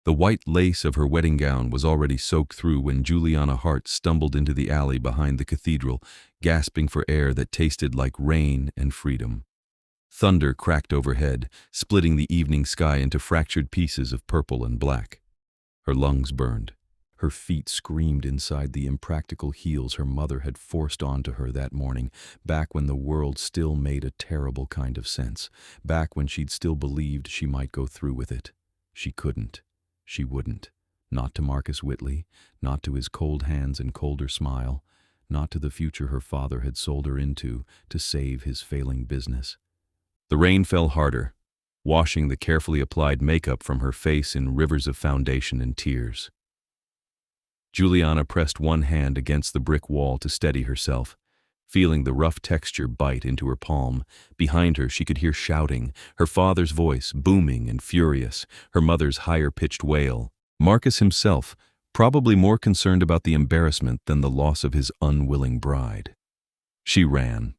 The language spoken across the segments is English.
The white lace of her wedding gown was already soaked through when Juliana Hart stumbled into the alley behind the cathedral, gasping for air that tasted like rain and freedom. Thunder cracked overhead, splitting the evening sky into fractured pieces of purple and black. Her lungs burned. Her feet screamed inside the impractical heels her mother had forced onto her that morning, back when the world still made a terrible kind of sense, back when she'd still believed she might go through with it. She couldn't. She wouldn't. Not to Marcus Whitley, not to his cold hands and colder smile, not to the future her father had sold her into to save his failing business. The rain fell harder, washing the carefully applied makeup from her face in rivers of foundation and tears. Juliana pressed one hand against the brick wall to steady herself, feeling the rough texture bite into her palm. Behind her she could hear shouting, her father's voice booming and furious, her mother's higher-pitched wail. Marcus himself, probably more concerned about the embarrassment than the loss of his unwilling bride. She ran.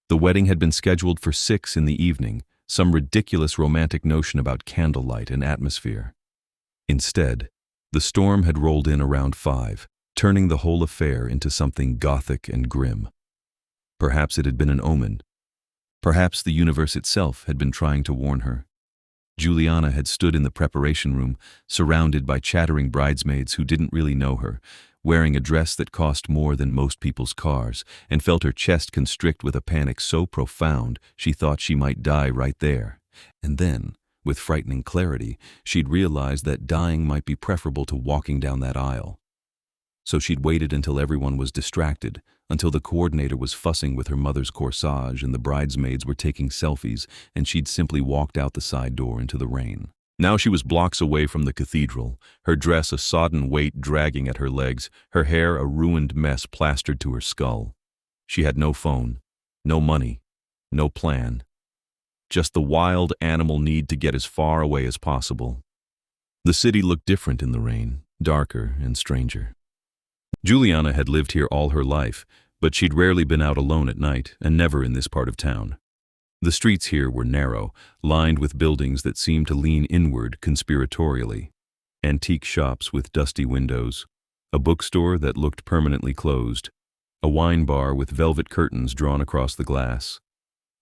The wedding had been scheduled for 6 in the evening, some ridiculous romantic notion about candlelight and atmosphere. Instead, the storm had rolled in around 5, turning the whole affair into something gothic and grim. Perhaps it had been an omen. Perhaps the universe itself had been trying to warn her. Juliana had stood in the preparation room, surrounded by chattering bridesmaids who didn't really know her, wearing a dress that cost more than most people's cars, and felt her chest constrict with a panic so profound she thought she might die right there. And then, with frightening clarity, she'd realized that dying might be preferable to walking down that aisle. So she'd waited until everyone was distracted, until the coordinator was fussing with her mother's corsage and the bridesmaids were taking selfies, and she'd simply walked out the side door into the rain. Now she was blocks away from the cathedral, her dress a sodden weight dragging at her legs, her hair a ruined mess plastered to her skull. She had no phone, no money, no plan. Just the wild animal need to get as far away as possible. The city looked different in the rain, darker and stranger. Juliana had lived here all her life, but she'd rarely been out alone at night, and never in this part of town. The streets here were narrow, lined with buildings that seemed to lean inward conspiratorially. Antique shops with dusty windows, a bookstore that looked permanently closed, a wine bar with velvet curtains drawn across the glass.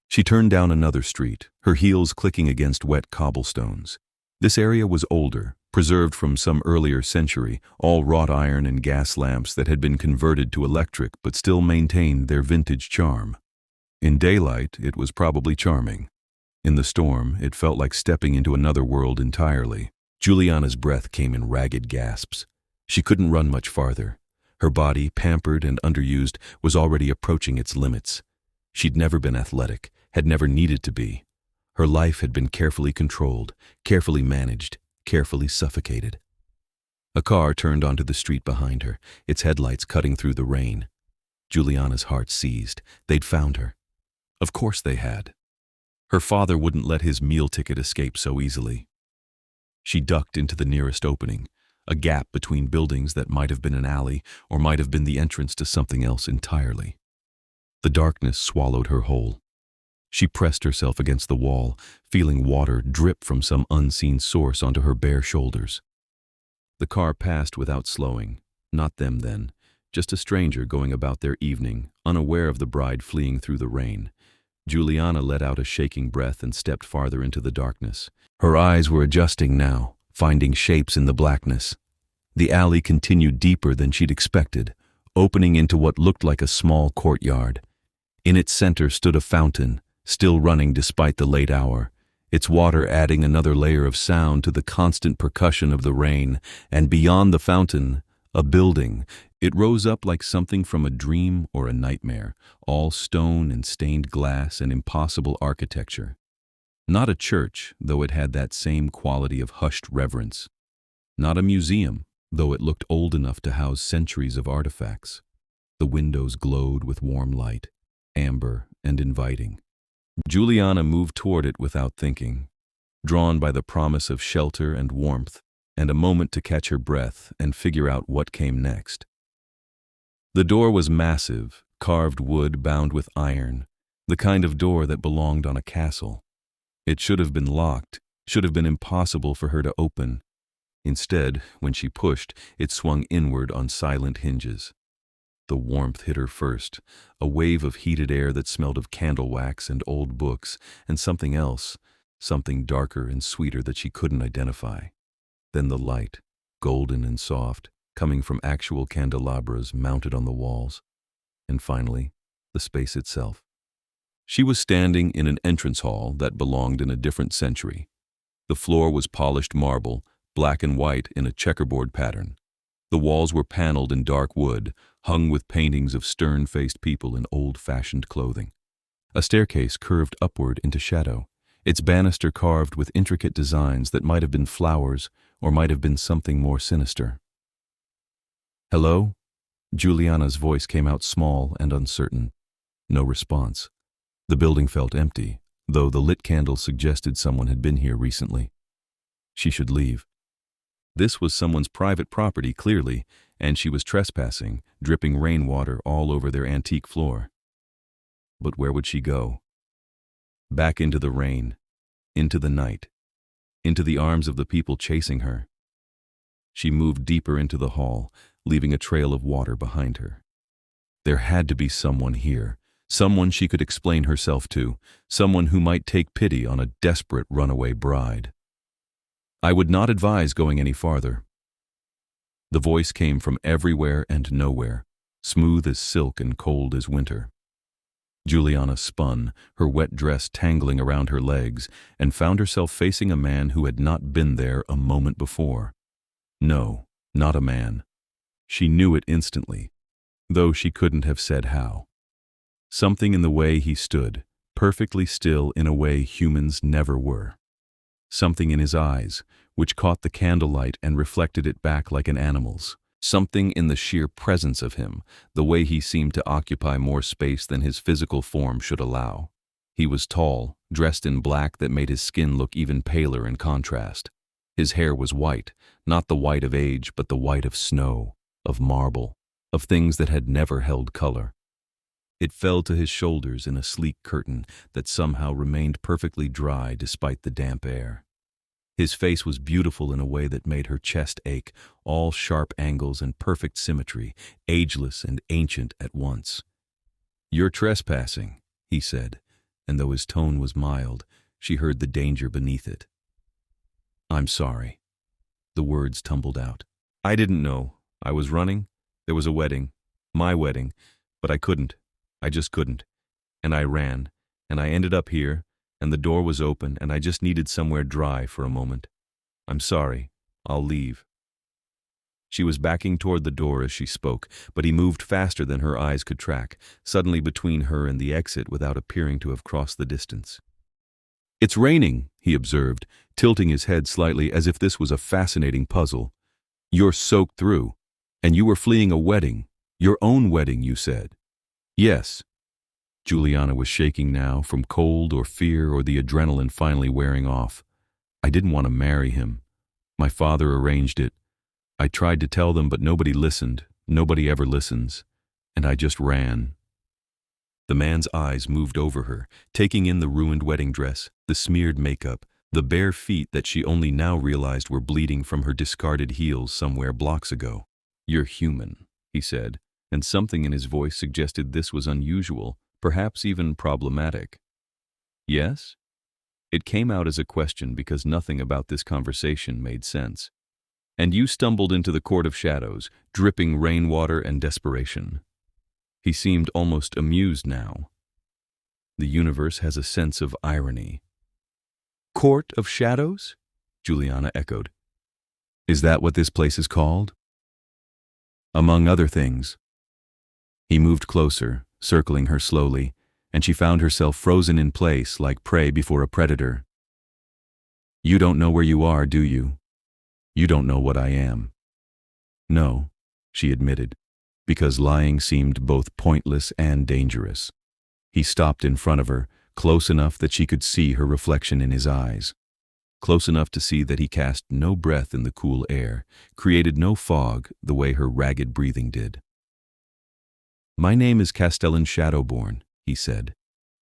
She turned down another street, her heels clicking against wet cobblestones. This area was older, preserved from some earlier century, all wrought iron and gas lamps that had been converted to electric but still maintained their vintage charm. In daylight, it was probably charming. In the storm, it felt like stepping into another world entirely. Juliana's breath came in ragged gasps. She couldn't run much farther. Her body, pampered and underused, was already approaching its limits. She'd never been athletic, had never needed to be. Her life had been carefully controlled, carefully managed, carefully suffocated. A car turned onto the street behind her, its headlights cutting through the rain. Juliana's heart seized. They'd found her. Of course they had. Her father wouldn't let his meal ticket escape so easily. She ducked into the nearest opening, a gap between buildings that might have been an alley or might have been the entrance to something else entirely. The darkness swallowed her whole. She pressed herself against the wall, feeling water drip from some unseen source onto her bare shoulders. The car passed without slowing. Not them then, just a stranger going about their evening, unaware of the bride fleeing through the rain. Juliana let out a shaking breath and stepped farther into the darkness. Her eyes were adjusting now, finding shapes in the blackness. The alley continued deeper than she'd expected, opening into what looked like a small courtyard. In its center stood a fountain, still running despite the late hour, its water adding another layer of sound to the constant percussion of the rain, and beyond the fountain, a building. It rose up like something from a dream or a nightmare, all stone and stained glass and impossible architecture. Not a church, though it had that same quality of hushed reverence. Not a museum, though it looked old enough to house centuries of artifacts. The windows glowed with warm light, amber and inviting. Juliana moved toward it without thinking, drawn by the promise of shelter and warmth, and a moment to catch her breath and figure out what came next. The door was massive, carved wood bound with iron, the kind of door that belonged on a castle. It should have been locked, should have been impossible for her to open. Instead, when she pushed, it swung inward on silent hinges. The warmth hit her first, a wave of heated air that smelled of candle wax and old books, and something else, something darker and sweeter that she couldn't identify. Then the light, golden and soft, coming from actual candelabras mounted on the walls. And finally, the space itself. She was standing in an entrance hall that belonged in a different century. The floor was polished marble, black and white in a checkerboard pattern. The walls were paneled in dark wood, hung with paintings of stern-faced people in old-fashioned clothing. A staircase curved upward into shadow, its banister carved with intricate designs that might have been flowers or might have been something more sinister. "Hello?" Juliana's voice came out small and uncertain. No response. The building felt empty, though the lit candles suggested someone had been here recently. She should leave. This was someone's private property, clearly, and she was trespassing, dripping rainwater all over their antique floor. But where would she go? Back into the rain, into the night, into the arms of the people chasing her. She moved deeper into the hall, leaving a trail of water behind her. There had to be someone here, someone she could explain herself to, someone who might take pity on a desperate runaway bride. "I would not advise going any farther." The voice came from everywhere and nowhere, smooth as silk and cold as winter. Juliana spun, her wet dress tangling around her legs, and found herself facing a man who had not been there a moment before. No, not a man. She knew it instantly, though she couldn't have said how. Something in the way he stood, perfectly still in a way humans never were. Something in his eyes, which caught the candlelight and reflected it back like an animal's. Something in the sheer presence of him, the way he seemed to occupy more space than his physical form should allow. He was tall, dressed in black that made his skin look even paler in contrast. His hair was white, not the white of age, but the white of snow, of marble, of things that had never held color. It fell to his shoulders in a sleek curtain that somehow remained perfectly dry despite the damp air. His face was beautiful in a way that made her chest ache, all sharp angles and perfect symmetry, ageless and ancient at once. "You're trespassing," he said, and though his tone was mild, she heard the danger beneath it. "I'm sorry." The words tumbled out. "I didn't know. I was running. There was a wedding. My wedding. But I couldn't. I just couldn't. And I ran. And I ended up here. And the door was open, and I just needed somewhere dry for a moment. I'm sorry. I'll leave." She was backing toward the door as she spoke, but he moved faster than her eyes could track, suddenly between her and the exit without appearing to have crossed the distance. "It's raining," he observed, tilting his head slightly as if this was a fascinating puzzle. "You're soaked through. And you were fleeing a wedding. Your own wedding, you said." "Yes." Juliana was shaking now, from cold or fear or the adrenaline finally wearing off. "I didn't want to marry him. My father arranged it. I tried to tell them, but nobody listened. Nobody ever listens. And I just ran." The man's eyes moved over her, taking in the ruined wedding dress, the smeared makeup, the bare feet that she only now realized were bleeding from her discarded heels somewhere blocks ago. "You're human," he said, and something in his voice suggested this was unusual, perhaps even problematic. "Yes?" It came out as a question because nothing about this conversation made sense. "And you stumbled into the court of shadows, dripping rainwater and desperation." He seemed almost amused now. The universe has a sense of irony. "Court of shadows?" Juliana echoed. "Is that what this place is called?" "Among other things." He moved closer, circling her slowly, and she found herself frozen in place like prey before a predator. "You don't know where you are, do you? You don't know what I am." "No," she admitted, because lying seemed both pointless and dangerous. He stopped in front of her, close enough that she could see her reflection in his eyes. Close enough to see that he cast no breath in the cool air, created no fog the way her ragged breathing did. "My name is Castellan Shadowborn," he said,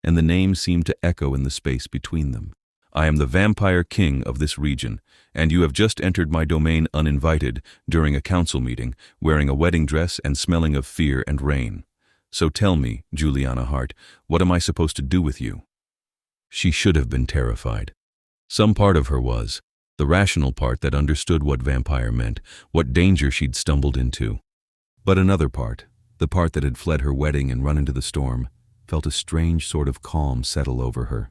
and the name seemed to echo in the space between them. I am the vampire king of this region, and you have just entered my domain uninvited during a council meeting, wearing a wedding dress and smelling of fear and rain. So tell me, Juliana Hart, what am I supposed to do with you?" She should have been terrified. Some part of her was, the rational part that understood what vampire meant, what danger she'd stumbled into. But another part, the part that had fled her wedding and run into the storm, felt a strange sort of calm settle over her.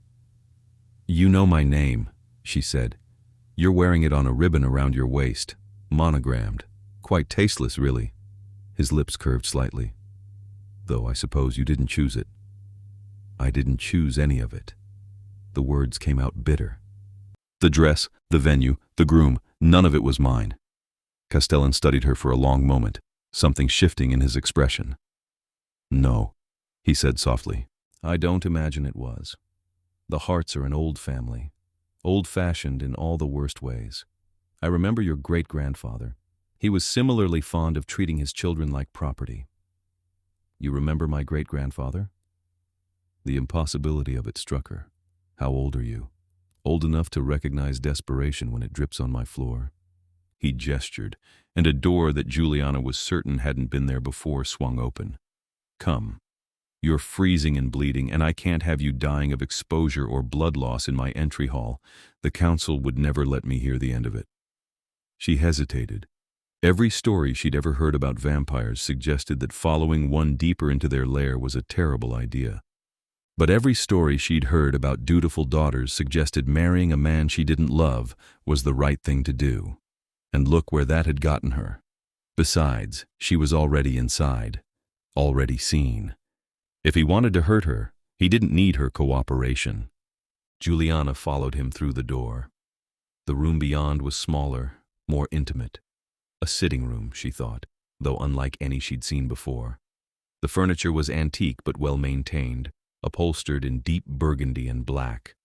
"You know my name," she said. "You're wearing it on a ribbon around your waist, monogrammed. Quite tasteless, really." His lips curved slightly. "Though I suppose you didn't choose it." "I didn't choose any of it." The words came out bitter. "The dress, the venue, the groom, none of it was mine." Castellan studied her for a long moment, something shifting in his expression. "No," he said softly. "I don't imagine it was. The Harts are an old family, old-fashioned in all the worst ways. I remember your great-grandfather. He was similarly fond of treating his children like property." "You remember my great-grandfather?" The impossibility of it struck her. "How old are you?" "Old enough to recognize desperation when it drips on my floor." He gestured, and a door that Juliana was certain hadn't been there before swung open. "Come. You're freezing and bleeding, and I can't have you dying of exposure or blood loss in my entry hall. The council would never let me hear the end of it." She hesitated. Every story she'd ever heard about vampires suggested that following one deeper into their lair was a terrible idea. But every story she'd heard about dutiful daughters suggested marrying a man she didn't love was the right thing to do. And look where that had gotten her. Besides, she was already inside, already seen. If he wanted to hurt her, he didn't need her cooperation. Juliana followed him through the door. The room beyond was smaller, more intimate. A sitting room, she thought, though unlike any she'd seen before. The furniture was antique but well-maintained, upholstered in deep burgundy and black.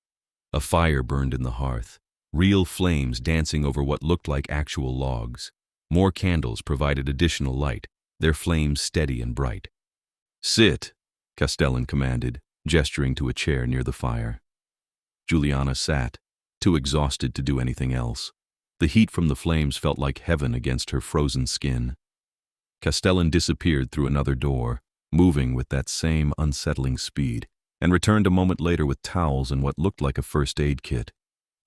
A fire burned in the hearth, real flames dancing over what looked like actual logs. More candles provided additional light, their flames steady and bright. "Sit," Castellan commanded, gesturing to a chair near the fire. Juliana sat, too exhausted to do anything else. The heat from the flames felt like heaven against her frozen skin. Castellan disappeared through another door, moving with that same unsettling speed, and returned a moment later with towels and what looked like a first aid kit.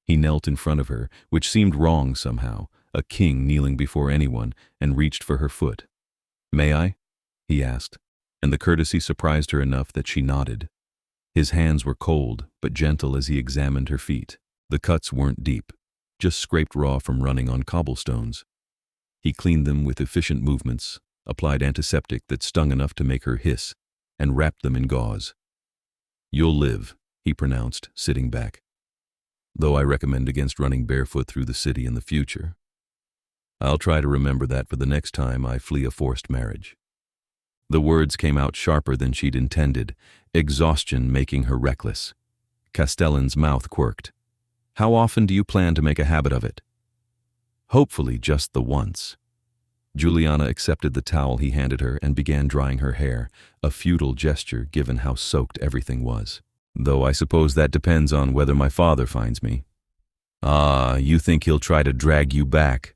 He knelt in front of her, which seemed wrong somehow, a king kneeling before anyone, and reached for her foot. "May I?" he asked, and the courtesy surprised her enough that she nodded. His hands were cold, but gentle as he examined her feet. The cuts weren't deep, just scraped raw from running on cobblestones. He cleaned them with efficient movements, applied antiseptic that stung enough to make her hiss, and wrapped them in gauze. "You'll live," he pronounced, sitting back. "Though I recommend against running barefoot through the city in the future. I'll try to remember that for the next time I flee a forced marriage." The words came out sharper than she'd intended, exhaustion making her reckless. Castellan's mouth quirked. "How often do you plan to make a habit of it?" "Hopefully just the once." Juliana accepted the towel he handed her and began drying her hair, a futile gesture given how soaked everything was. "Though I suppose that depends on whether my father finds me." "Ah, you think he'll try to drag you back?"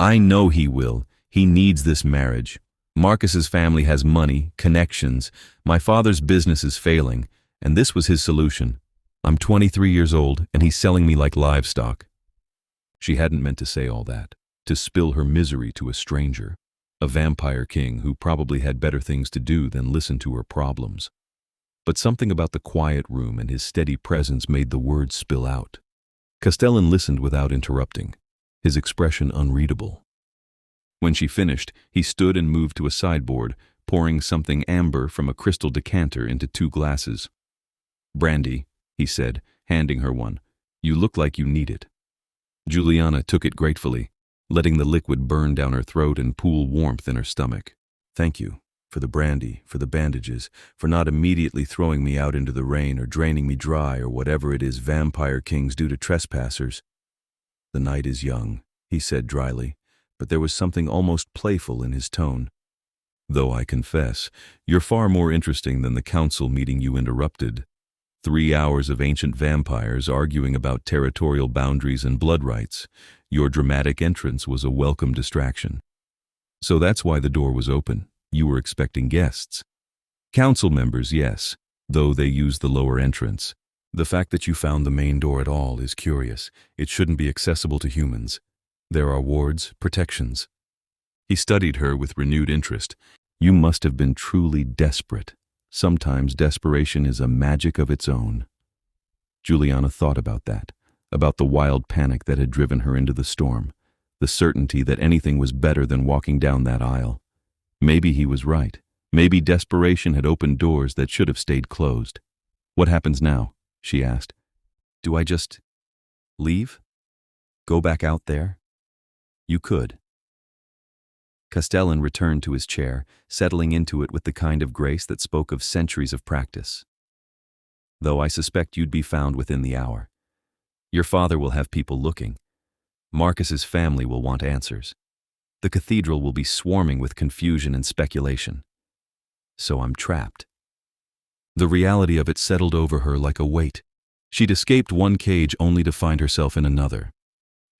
"I know he will. He needs this marriage. Marcus's family has money, connections. My father's business is failing, and this was his solution. I'm 23 years old, and he's selling me like livestock." She hadn't meant to say all that, to spill her misery to a stranger, a vampire king who probably had better things to do than listen to her problems. But something about the quiet room and his steady presence made the words spill out. Castellan listened without interrupting, his expression unreadable. When she finished, he stood and moved to a sideboard, pouring something amber from a crystal decanter into 2 glasses. "Brandy," he said, handing her one. "You look like you need it." Juliana took it gratefully, letting the liquid burn down her throat and pool warmth in her stomach. "Thank you, for the brandy, for the bandages, for not immediately throwing me out into the rain or draining me dry or whatever it is vampire kings do to trespassers." "The night is young," he said dryly, but there was something almost playful in his tone. "Though I confess, you're far more interesting than the council meeting you interrupted." 3 hours of ancient vampires arguing about territorial boundaries and blood rights. Your dramatic entrance was a welcome distraction. So that's why the door was open. You were expecting guests. Council members, yes, though they used the lower entrance. The fact that you found the main door at all is curious. It shouldn't be accessible to humans. There are wards, protections. He studied her with renewed interest. You must have been truly desperate. Sometimes desperation is a magic of its own. Juliana thought about that, about the wild panic that had driven her into the storm, the certainty that anything was better than walking down that aisle. Maybe he was right. Maybe desperation had opened doors that should have stayed closed. What happens now? She asked. Do I just leave? Go back out there? You could. Castellan returned to his chair, settling into it with the kind of grace that spoke of centuries of practice. Though I suspect you'd be found within the hour. Your father will have people looking. Marcus's family will want answers. The cathedral will be swarming with confusion and speculation. So I'm trapped. The reality of it settled over her like a weight. She'd escaped one cage only to find herself in another.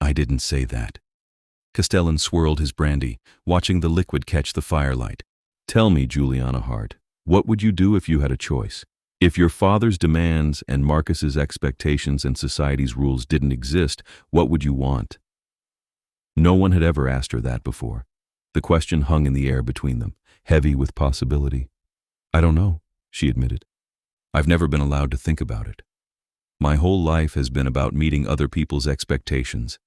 I didn't say that. Castellan swirled his brandy, watching the liquid catch the firelight. Tell me, Juliana Hart, what would you do if you had a choice? If your father's demands and Marcus's expectations and society's rules didn't exist, what would you want? No one had ever asked her that before. The question hung in the air between them, heavy with possibility. I don't know, she admitted. I've never been allowed to think about it. My whole life has been about meeting other people's expectations.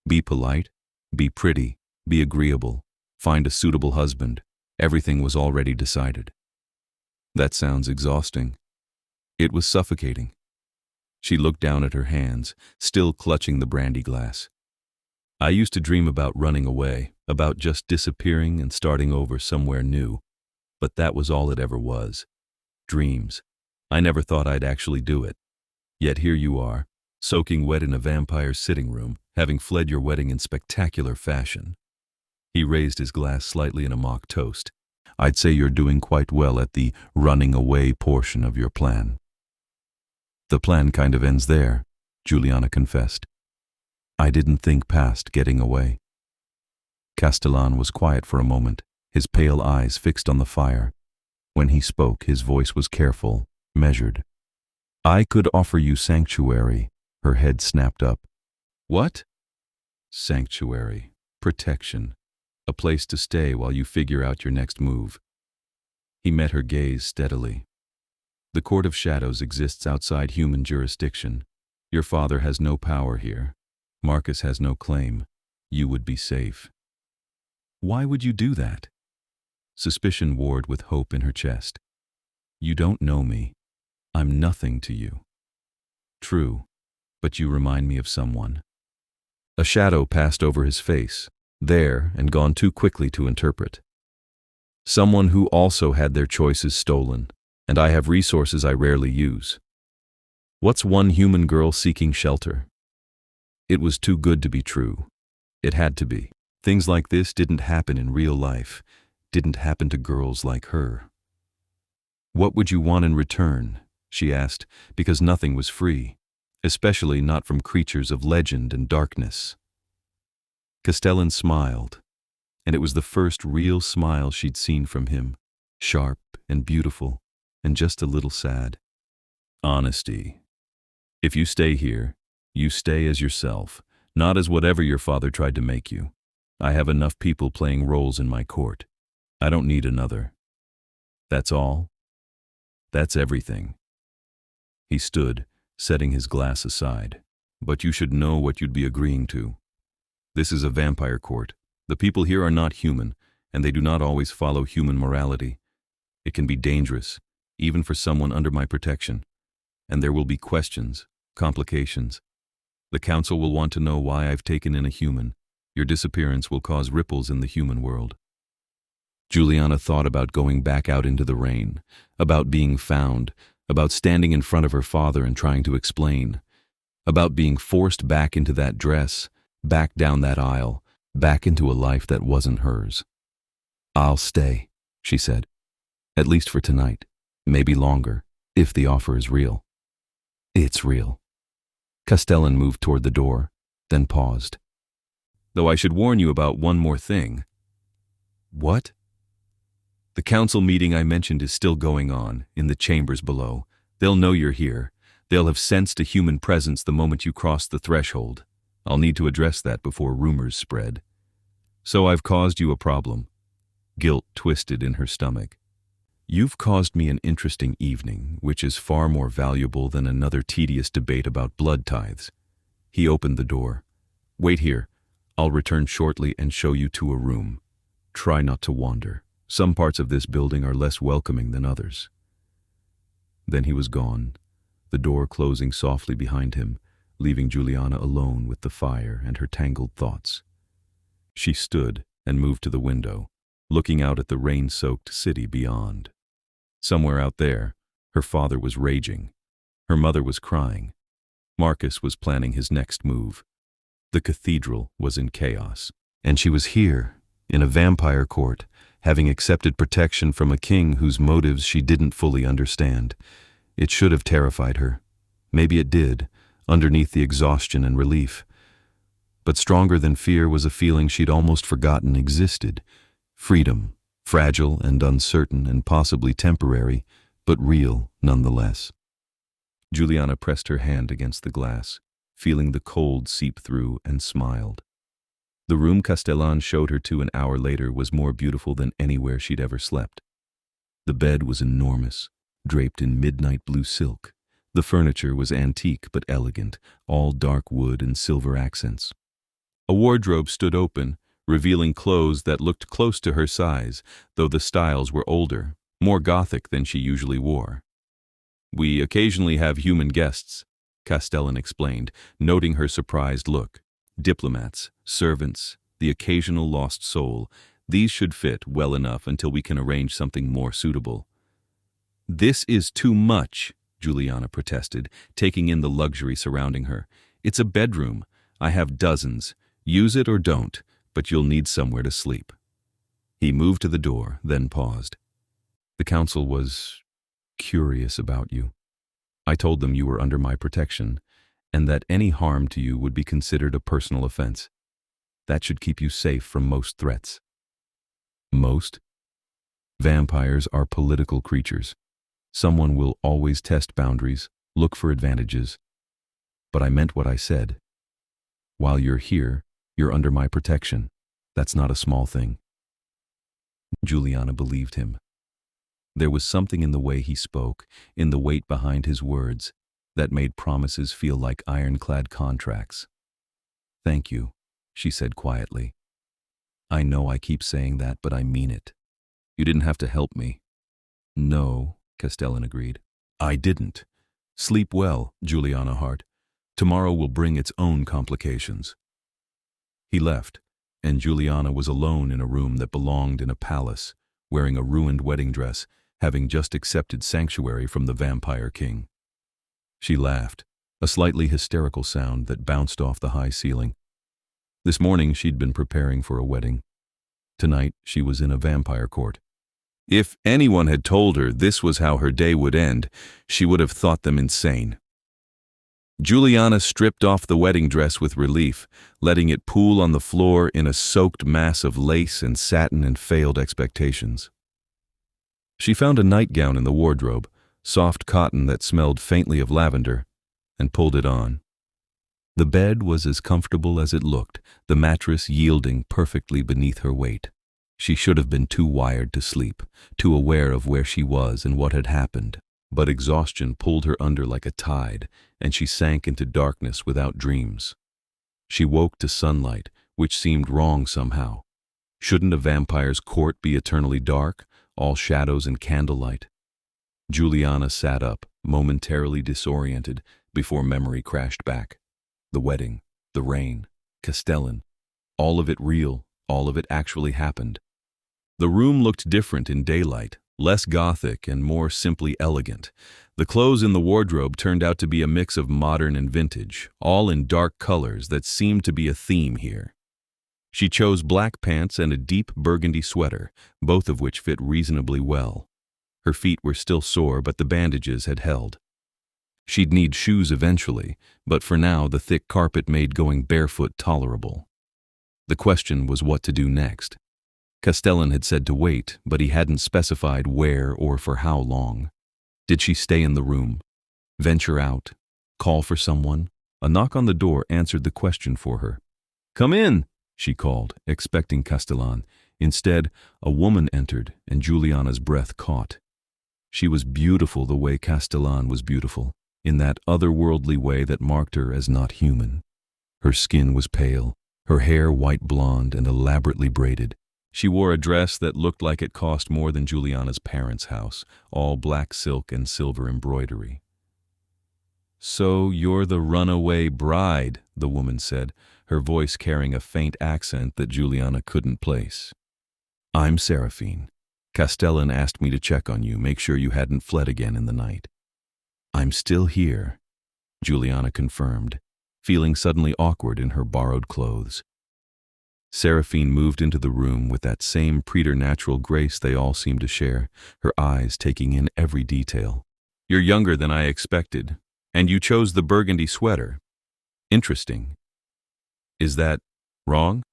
Be polite, be pretty, be agreeable, find a suitable husband. Everything was already decided. That sounds exhausting. It was suffocating. She looked down at her hands, still clutching the brandy glass. I used to dream about running away, about just disappearing and starting over somewhere new. But that was all it ever was. Dreams. I never thought I'd actually do it. Yet here you are, soaking wet in a vampire's sitting room, having fled your wedding in spectacular fashion. He raised his glass slightly in a mock toast. I'd say you're doing quite well at the running away portion of your plan. The plan kind of ends there, Juliana confessed. I didn't think past getting away. Castellan was quiet for a moment, his pale eyes fixed on the fire. When he spoke, his voice was careful, measured. I could offer you sanctuary. Her head snapped up. What? Sanctuary, protection, a place to stay while you figure out your next move. He met her gaze steadily. The Court of Shadows exists outside human jurisdiction. Your father has no power here. Marcus has no claim. You would be safe. Why would you do that? Suspicion warred with hope in her chest. You don't know me. I'm nothing to you. True, but you remind me of someone. A shadow passed over his face, there and gone too quickly to interpret. Someone who also had their choices stolen, and I have resources I rarely use. What's one human girl seeking shelter? It was too good to be true. It had to be. Things like this didn't happen in real life, didn't happen to girls like her. What would you want in return? She asked, because nothing was free, especially not from creatures of legend and darkness. Castellan smiled, and it was the first real smile she'd seen from him, sharp and beautiful, and just a little sad. Honesty. If you stay here, you stay as yourself, not as whatever your father tried to make you. I have enough people playing roles in my court. I don't need another. That's all? That's everything. He stood, setting his glass aside. But you should know what you'd be agreeing to. This is a vampire court. The people here are not human, and they do not always follow human morality. It can be dangerous, even for someone under my protection. And there will be questions, complications. The council will want to know why I've taken in a human. Your disappearance will cause ripples in the human world. Juliana thought about going back out into the rain, about being found, about standing in front of her father and trying to explain, about being forced back into that dress, back down that aisle, back into a life that wasn't hers. I'll stay, she said, at least for tonight, maybe longer, if the offer is real. It's real. Castellan moved toward the door, then paused. Though I should warn you about one more thing. What? The council meeting I mentioned is still going on, in the chambers below. They'll know you're here. They'll have sensed a human presence the moment you cross the threshold. I'll need to address that before rumors spread. So I've caused you a problem. Guilt twisted in her stomach. You've caused me an interesting evening, which is far more valuable than another tedious debate about blood tithes. He opened the door. Wait here. I'll return shortly and show you to a room. Try not to wander. Some parts of this building are less welcoming than others. Then he was gone, the door closing softly behind him, leaving Juliana alone with the fire and her tangled thoughts. She stood and moved to the window, looking out at the rain-soaked city beyond. Somewhere out there, her father was raging. Her mother was crying. Marcus was planning his next move. The cathedral was in chaos. And she was here, in a vampire court, having accepted protection from a king whose motives she didn't fully understand. It should have terrified her. Maybe it did, underneath the exhaustion and relief. But stronger than fear was a feeling she'd almost forgotten existed. Freedom, fragile and uncertain and possibly temporary, but real nonetheless. Juliana pressed her hand against the glass, feeling the cold seep through, and smiled. The room Castellan showed her to an hour later was more beautiful than anywhere she'd ever slept. The bed was enormous, draped in midnight blue silk. The furniture was antique but elegant, all dark wood and silver accents. A wardrobe stood open, revealing clothes that looked close to her size, though the styles were older, more Gothic than she usually wore. We occasionally have human guests, Castellan explained, noting her surprised look. Diplomats, servants, the occasional lost soul. These should fit well enough until we can arrange something more suitable. This is too much, Juliana protested, taking in the luxury surrounding her. It's a bedroom. I have dozens. Use it or don't, but you'll need somewhere to sleep. He moved to the door, then paused. The council was curious about you. I told them you were under my protection, and that any harm to you would be considered a personal offense. That should keep you safe from most threats. Most? Vampires are political creatures. Someone will always test boundaries, look for advantages. But I meant what I said. While you're here, you're under my protection. That's not a small thing. Juliana believed him. There was something in the way he spoke, in the weight behind his words, that made promises feel like ironclad contracts. Thank you, she said quietly. I know I keep saying that, but I mean it. You didn't have to help me. No, Castellan agreed. I didn't. Sleep well, Juliana Hart. Tomorrow will bring its own complications. He left, and Juliana was alone in a room that belonged in a palace, wearing a ruined wedding dress, having just accepted sanctuary from the vampire king. She laughed, a slightly hysterical sound that bounced off the high ceiling. This morning she'd been preparing for a wedding. Tonight she was in a vampire court. If anyone had told her this was how her day would end, she would have thought them insane. Juliana stripped off the wedding dress with relief, letting it pool on the floor in a soaked mass of lace and satin and failed expectations. She found a nightgown in the wardrobe, soft cotton that smelled faintly of lavender, and pulled it on. The bed was as comfortable as it looked, the mattress yielding perfectly beneath her weight. She should have been too wired to sleep, too aware of where she was and what had happened. But exhaustion pulled her under like a tide, and she sank into darkness without dreams. She woke to sunlight, which seemed wrong somehow. Shouldn't a vampire's court be eternally dark, all shadows and candlelight? Juliana sat up, momentarily disoriented, before memory crashed back. The wedding, the rain, Castellan, all of it real, all of it actually happened. The room looked different in daylight, less Gothic and more simply elegant. The clothes in the wardrobe turned out to be a mix of modern and vintage, all in dark colors that seemed to be a theme here. She chose black pants and a deep burgundy sweater, both of which fit reasonably well. Her feet were still sore, but the bandages had held. She'd need shoes eventually, but for now the thick carpet made going barefoot tolerable. The question was what to do next. Castellan had said to wait, but he hadn't specified where or for how long. Did she stay in the room? Venture out? Call for someone? A knock on the door answered the question for her. "Come in," she called, expecting Castellan. Instead, a woman entered, and Juliana's breath caught. She was beautiful the way Castellan was beautiful, in that otherworldly way that marked her as not human. Her skin was pale, her hair white blonde and elaborately braided. She wore a dress that looked like it cost more than Juliana's parents' house, all black silk and silver embroidery. "So you're the runaway bride," the woman said, her voice carrying a faint accent that Juliana couldn't place. "I'm Seraphine. Castellan asked me to check on you, make sure you hadn't fled again in the night." "I'm still here," Juliana confirmed, feeling suddenly awkward in her borrowed clothes. Seraphine moved into the room with that same preternatural grace they all seemed to share, her eyes taking in every detail. "You're younger than I expected, and you chose the burgundy sweater. Interesting. Is that wrong?"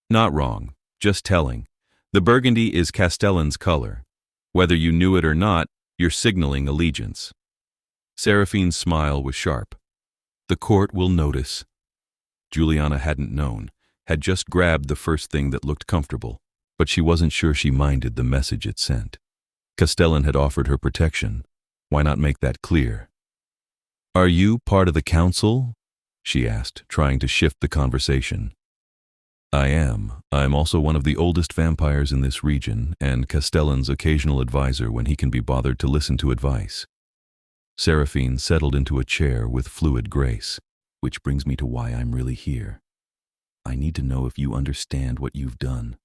"Not wrong, just telling. The burgundy is Castellan's color. Whether you knew it or not, you're signaling allegiance." Seraphine's smile was sharp. "The court will notice." Juliana hadn't known, had just grabbed the first thing that looked comfortable, but she wasn't sure she minded the message it sent. Castellan had offered her protection. Why not make that clear? "Are you part of the council?" she asked, trying to shift the conversation. "I am. I'm also one of the oldest vampires in this region, and Castellan's occasional advisor when he can be bothered to listen to advice." Seraphine settled into a chair with fluid grace. "Which brings me to why I'm really here. I need to know if you understand what you've done.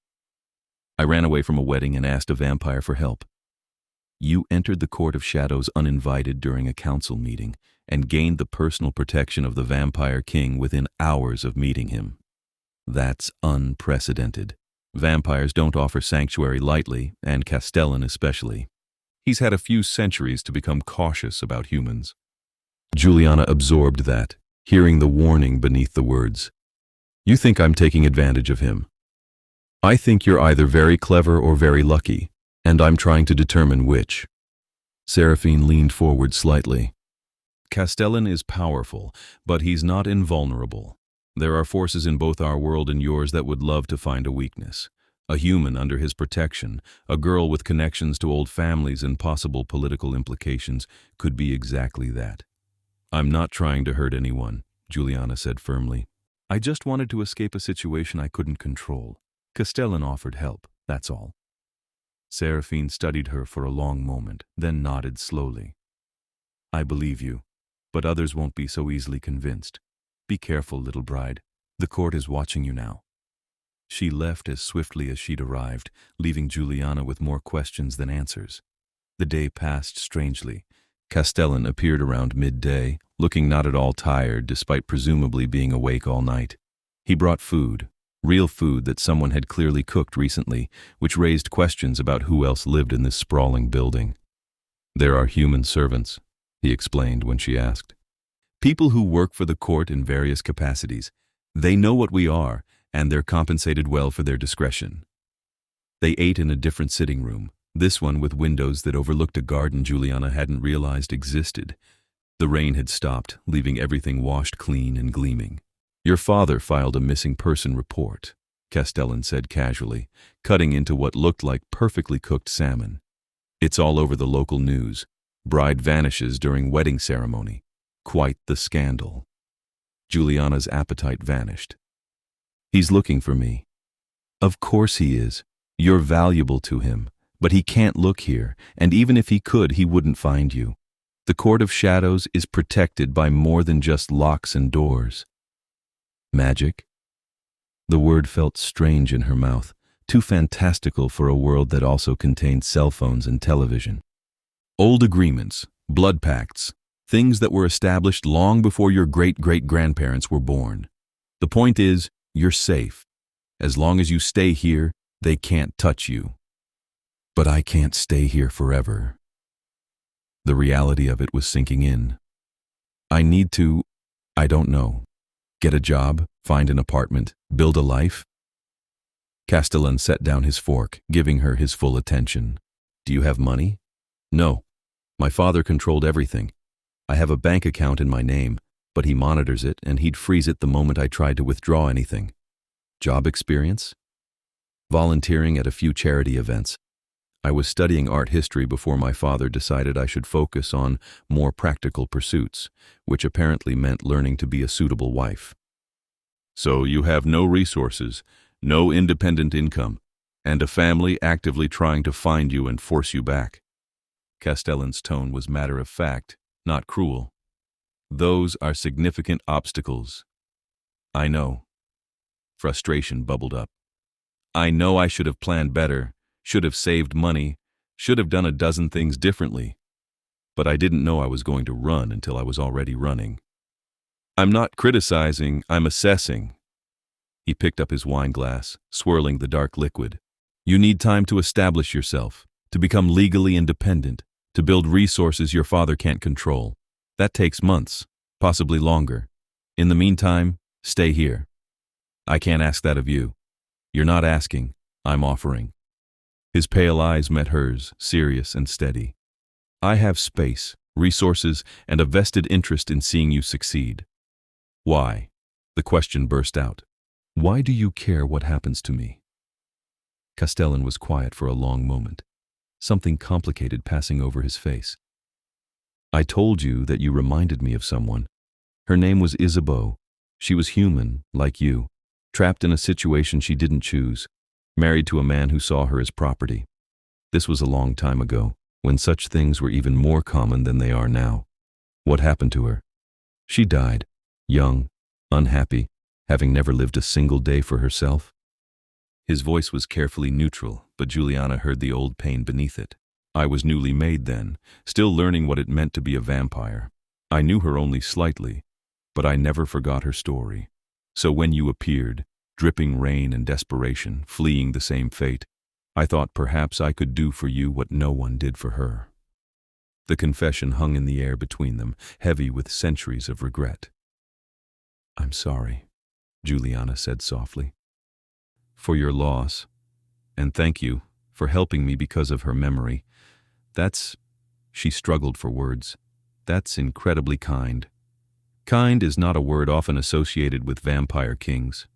I ran away from a wedding and asked a vampire for help. You entered the Court of Shadows uninvited during a council meeting and gained the personal protection of the Vampire King within hours of meeting him. That's unprecedented. Vampires don't offer sanctuary lightly, and Castellan especially. He's had a few centuries to become cautious about humans." Juliana absorbed that, hearing the warning beneath the words. "You think I'm taking advantage of him. I think you're either very clever or very lucky, and I'm trying to determine which." Seraphine leaned forward slightly. "Castellan is powerful, but he's not invulnerable. There are forces in both our world and yours that would love to find a weakness. A human under his protection, a girl with connections to old families and possible political implications, could be exactly that." "I'm not trying to hurt anyone," Juliana said firmly. "I just wanted to escape a situation I couldn't control. Castellan offered help, that's all." Seraphine studied her for a long moment, then nodded slowly. "I believe you, but others won't be so easily convinced. Be careful, little bride. The court is watching you now." She left as swiftly as she'd arrived, leaving Juliana with more questions than answers. The day passed strangely. Castellan appeared around midday, looking not at all tired despite presumably being awake all night. He brought food, real food that someone had clearly cooked recently, which raised questions about who else lived in this sprawling building. "There are human servants," he explained when she asked. "People who work for the court in various capacities. They know what we are, and they're compensated well for their discretion." They ate in a different sitting room, this one with windows that overlooked a garden Juliana hadn't realized existed. The rain had stopped, leaving everything washed clean and gleaming. "Your father filed a missing person report," Castellan said casually, cutting into what looked like perfectly cooked salmon. "It's all over the local news. Bride vanishes during wedding ceremony. Quite the scandal." Juliana's appetite vanished. "He's looking for me." "Of course he is. You're valuable to him. But he can't look here, and even if he could, he wouldn't find you. The Court of Shadows is protected by more than just locks and doors." "Magic?" The word felt strange in her mouth, too fantastical for a world that also contained cell phones and television. "Old agreements, blood pacts, things that were established long before your great-great-grandparents were born. The point is, you're safe. As long as you stay here, they can't touch you." "But I can't stay here forever." The reality of it was sinking in. I need to, I don't know, get a job, find an apartment, build a life? Castellan set down his fork, giving her his full attention. Do you have money? No. My father controlled everything. I have a bank account in my name, but he monitors it and he'd freeze it the moment I tried to withdraw anything. Job experience? Volunteering at a few charity events. I was studying art history before my father decided I should focus on more practical pursuits, which apparently meant learning to be a suitable wife. So you have no resources, no independent income, and a family actively trying to find you and force you back. Castellan's tone was matter-of-fact, not cruel. Those are significant obstacles. I know. Frustration bubbled up. I know I should have planned better, should have saved money, should have done a dozen things differently. But I didn't know I was going to run until I was already running. I'm not criticizing, I'm assessing. He picked up his wine glass, swirling the dark liquid. You need time to establish yourself, to become legally independent, to build resources your father can't control. That takes months, possibly longer. In the meantime, stay here. I can't ask that of you. You're not asking, I'm offering. His pale eyes met hers, serious and steady. I have space, resources, and a vested interest in seeing you succeed. Why? The question burst out. Why do you care what happens to me? Castellan was quiet for a long moment, something complicated passing over his face. I told you that you reminded me of someone. Her name was Isabeau. She was human, like you, trapped in a situation she didn't choose, married to a man who saw her as property. This was a long time ago, when such things were even more common than they are now. What happened to her? She died, young, unhappy, having never lived a single day for herself. His voice was carefully neutral, but Juliana heard the old pain beneath it. I was newly made then, still learning what it meant to be a vampire. I knew her only slightly, but I never forgot her story. So when you appeared, dripping rain and desperation, fleeing the same fate, I thought perhaps I could do for you what no one did for her. The confession hung in the air between them, heavy with centuries of regret. I'm sorry, Juliana said softly, for your loss, and thank you for helping me because of her memory. She struggled for words. That's incredibly kind. Kind is not a word often associated with vampire kings.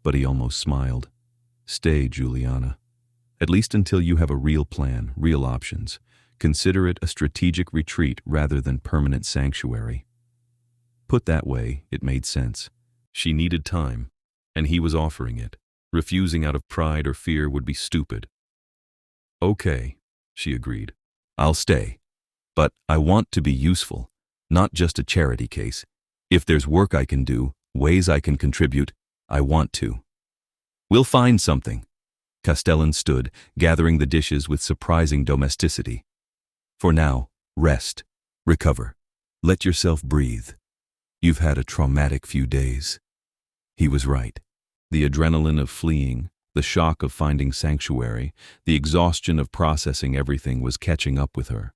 But he almost smiled. Stay, Juliana. At least until you have a real plan, real options. Consider it a strategic retreat rather than permanent sanctuary. Put that way, it made sense. She needed time, and he was offering it. Refusing out of pride or fear would be stupid. Okay, she agreed. I'll stay. But I want to be useful, not just a charity case. If there's work I can do, ways I can contribute, I want to. We'll find something. Castellan stood, gathering the dishes with surprising domesticity. For now, rest, recover, let yourself breathe. You've had a traumatic few days. He was right. The adrenaline of fleeing, the shock of finding sanctuary, the exhaustion of processing everything was catching up with her.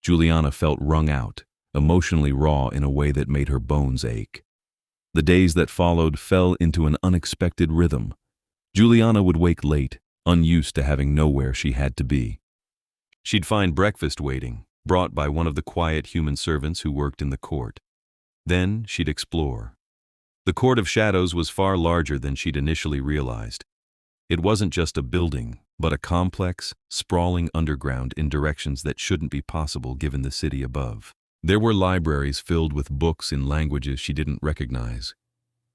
Juliana felt wrung out, emotionally raw in a way that made her bones ache. The days that followed fell into an unexpected rhythm. Juliana would wake late, unused to having nowhere she had to be. She'd find breakfast waiting, brought by one of the quiet human servants who worked in the court. Then she'd explore. The Court of Shadows was far larger than she'd initially realized. It wasn't just a building, but a complex, sprawling underground in directions that shouldn't be possible given the city above. There were libraries filled with books in languages she didn't recognize.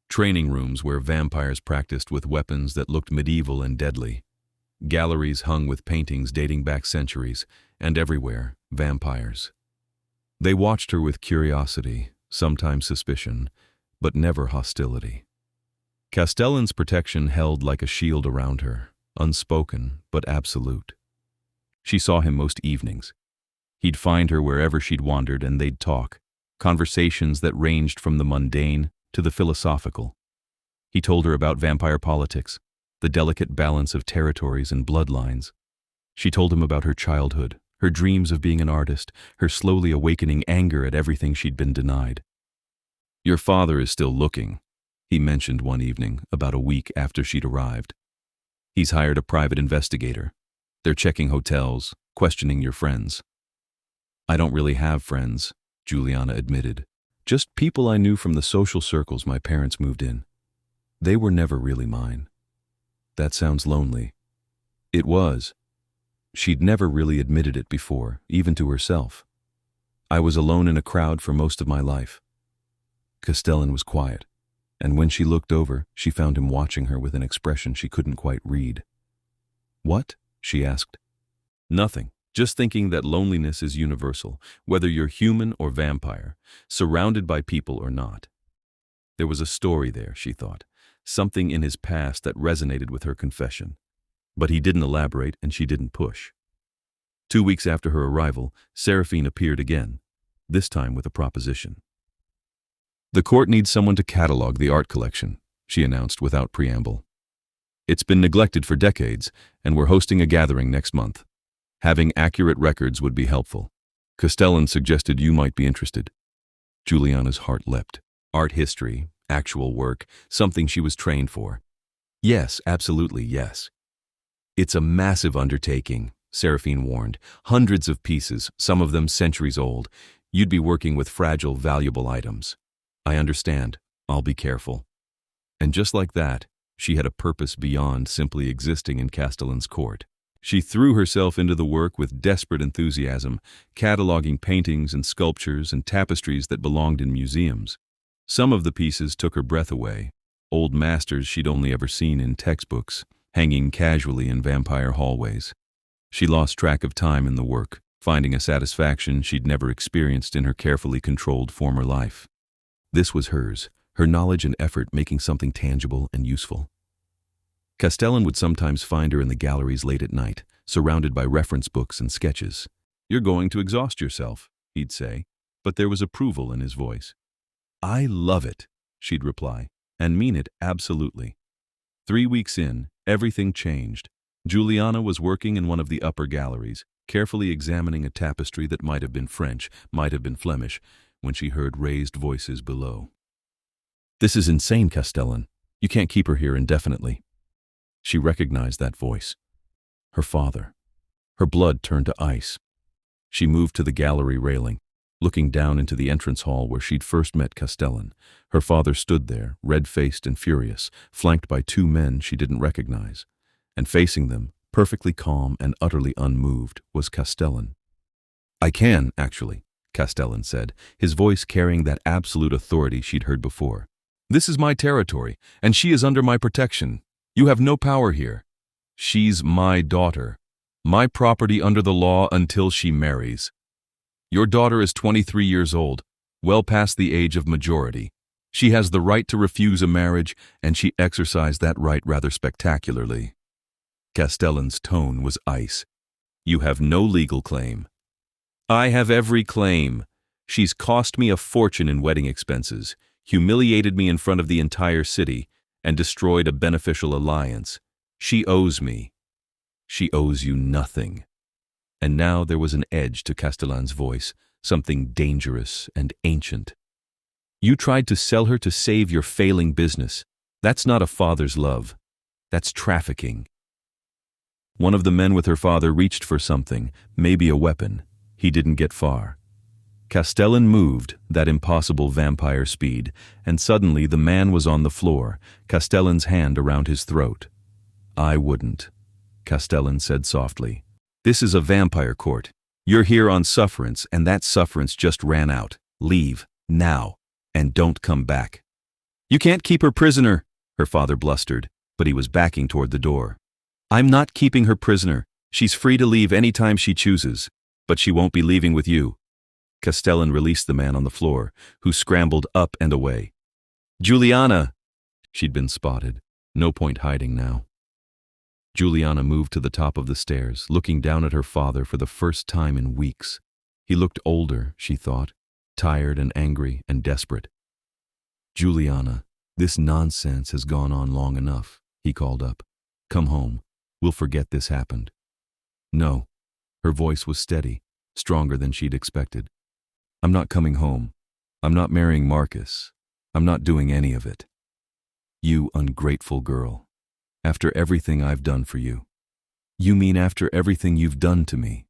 Training rooms where vampires practiced with weapons that looked medieval and deadly. Galleries hung with paintings dating back centuries, and everywhere, vampires. They watched her with curiosity, sometimes suspicion, but never hostility. Castellan's protection held like a shield around her, unspoken but absolute. She saw him most evenings. He'd find her wherever she'd wandered and they'd talk, conversations that ranged from the mundane to the philosophical. He told her about vampire politics, the delicate balance of territories and bloodlines. She told him about her childhood, her dreams of being an artist, her slowly awakening anger at everything she'd been denied. "Your father is still looking," he mentioned one evening, about a week after she'd arrived. "He's hired a private investigator. They're checking hotels, questioning your friends." "I don't really have friends," Juliana admitted. "Just people I knew from the social circles my parents moved in. They were never really mine." "That sounds lonely." It was. She'd never really admitted it before, even to herself. "I was alone in a crowd for most of my life." Castellan was quiet, and when she looked over, she found him watching her with an expression she couldn't quite read. "What?" she asked. "Nothing. Just thinking that loneliness is universal, whether you're human or vampire, surrounded by people or not." There was a story there, she thought, something in his past that resonated with her confession. But he didn't elaborate and she didn't push. 2 weeks after her arrival, Seraphine appeared again, this time with a proposition. "The court needs someone to catalog the art collection," she announced without preamble. "It's been neglected for decades, and we're hosting a gathering next month. Having accurate records would be helpful. Castellan suggested you might be interested." Juliana's heart leapt. Art history, actual work, something she was trained for. "Yes, absolutely, yes." "It's a massive undertaking," Seraphine warned. "Hundreds of pieces, some of them centuries old. You'd be working with fragile, valuable items." "I understand. I'll be careful." And just like that, she had a purpose beyond simply existing in Castellan's court. She threw herself into the work with desperate enthusiasm, cataloging paintings and sculptures and tapestries that belonged in museums. Some of the pieces took her breath away, old masters she'd only ever seen in textbooks, hanging casually in vampire hallways. She lost track of time in the work, finding a satisfaction she'd never experienced in her carefully controlled former life. This was hers, her knowledge and effort making something tangible and useful. Castellan would sometimes find her in the galleries late at night, surrounded by reference books and sketches. "You're going to exhaust yourself," he'd say, but there was approval in his voice. "I love it," she'd reply, and mean it absolutely. 3 weeks in, everything changed. Juliana was working in one of the upper galleries, carefully examining a tapestry that might have been French, might have been Flemish, when she heard raised voices below. "This is insane, Castellan. You can't keep her here indefinitely." She recognized that voice. Her father. Her blood turned to ice. She moved to the gallery railing, looking down into the entrance hall where she'd first met Castellan. Her father stood there, red-faced and furious, flanked by 2 men she didn't recognize. And facing them, perfectly calm and utterly unmoved, was Castellan. "I can, actually," Castellan said, his voice carrying that absolute authority she'd heard before. "This is my territory, and she is under my protection. You have no power here. She's my daughter. My property under the law until she marries. Your daughter is 23 years old, well past the age of majority. She has the right to refuse a marriage, and she exercised that right rather spectacularly." Castellan's tone was ice. "You have no legal claim." "I have every claim. She's cost me a fortune in wedding expenses, humiliated me in front of the entire city, and destroyed a beneficial alliance. She owes me." "She owes you nothing." And now there was an edge to Castellan's voice, something dangerous and ancient. "You tried to sell her to save your failing business. That's not a father's love. That's trafficking." One of the men with her father reached for something, maybe a weapon. He didn't get far. Castellan moved, that impossible vampire speed, and suddenly the man was on the floor, Castellan's hand around his throat. "I wouldn't," Castellan said softly. "This is a vampire court. You're here on sufferance, and that sufferance just ran out. Leave, now, and don't come back." "You can't keep her prisoner," her father blustered, but he was backing toward the door. "I'm not keeping her prisoner. She's free to leave any time she chooses, but she won't be leaving with you." Castellan released the man on the floor, who scrambled up and away. "Juliana!" She'd been spotted. No point hiding now. Juliana moved to the top of the stairs, looking down at her father for the first time in weeks. He looked older, she thought, tired and angry and desperate. "Juliana, this nonsense has gone on long enough," he called up. "Come home. We'll forget this happened." "No." Her voice was steady, stronger than she'd expected. I'm not coming home. I'm not marrying Marcus. I'm not doing any of it. You ungrateful girl. After everything I've done for you. You mean after everything you've done to me?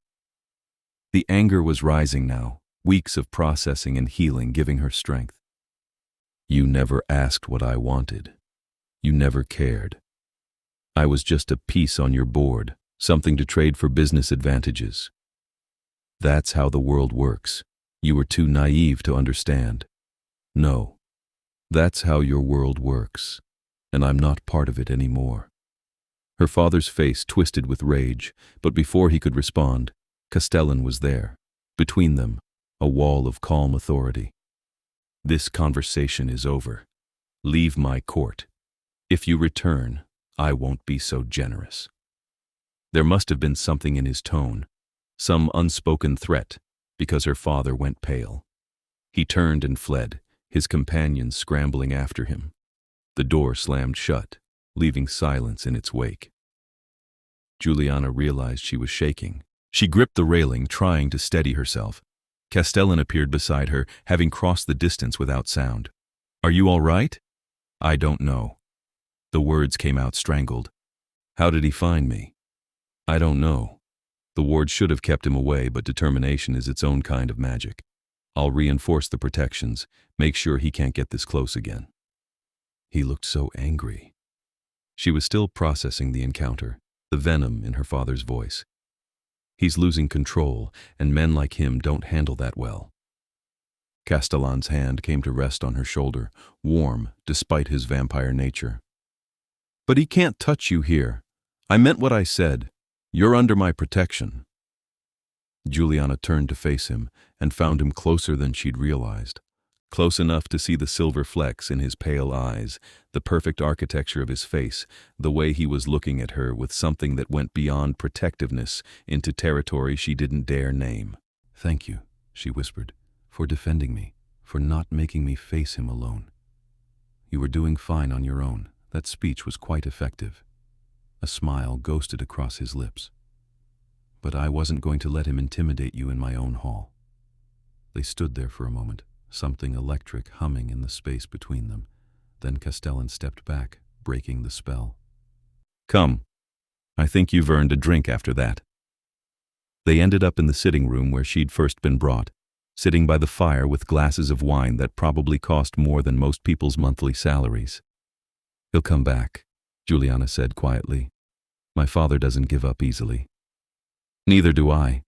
The anger was rising now, weeks of processing and healing giving her strength. You never asked what I wanted. You never cared. I was just a piece on your board, something to trade for business advantages. That's how the world works. You were too naive to understand. No, that's how your world works, and I'm not part of it anymore. Her father's face twisted with rage, but before he could respond, Castellan was there. Between them, a wall of calm authority. This conversation is over. Leave my court. If you return, I won't be so generous. There must have been something in his tone, some unspoken threat, because her father went pale. He turned and fled, his companions scrambling after him. The door slammed shut, leaving silence in its wake. Juliana realized she was shaking. She gripped the railing, trying to steady herself. Castellan appeared beside her, having crossed the distance without sound. Are you all right? I don't know. The words came out strangled. How did he find me? I don't know. The ward should have kept him away, but determination is its own kind of magic. I'll reinforce the protections, make sure he can't get this close again. He looked so angry. She was still processing the encounter, the venom in her father's voice. He's losing control, and men like him don't handle that well. Castellan's hand came to rest on her shoulder, warm despite his vampire nature. But he can't touch you here. I meant what I said. You're under my protection. Juliana turned to face him and found him closer than she'd realized. Close enough to see the silver flecks in his pale eyes, the perfect architecture of his face, the way he was looking at her with something that went beyond protectiveness into territory she didn't dare name. Thank you, she whispered, for defending me, for not making me face him alone. You were doing fine on your own. That speech was quite effective. A smile ghosted across his lips. But I wasn't going to let him intimidate you in my own hall. They stood there for a moment, something electric humming in the space between them. Then Castellan stepped back, breaking the spell. Come. I think you've earned a drink after that. They ended up in the sitting room where she'd first been brought, sitting by the fire with glasses of wine that probably cost more than most people's monthly salaries. He'll come back, Juliana said quietly. My father doesn't give up easily. Neither do I.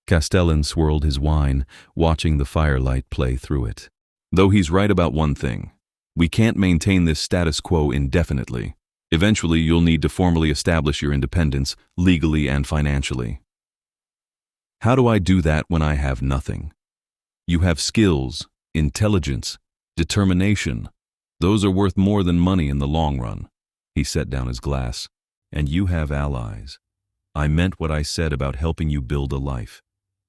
Castellan swirled his wine, watching the firelight play through it. Though he's right about one thing. We can't maintain this status quo indefinitely. Eventually, you'll need to formally establish your independence, legally and financially. How do I do that when I have nothing? You have skills, intelligence, determination. Those are worth more than money in the long run. He set down his glass. And you have allies. I meant what I said about helping you build a life.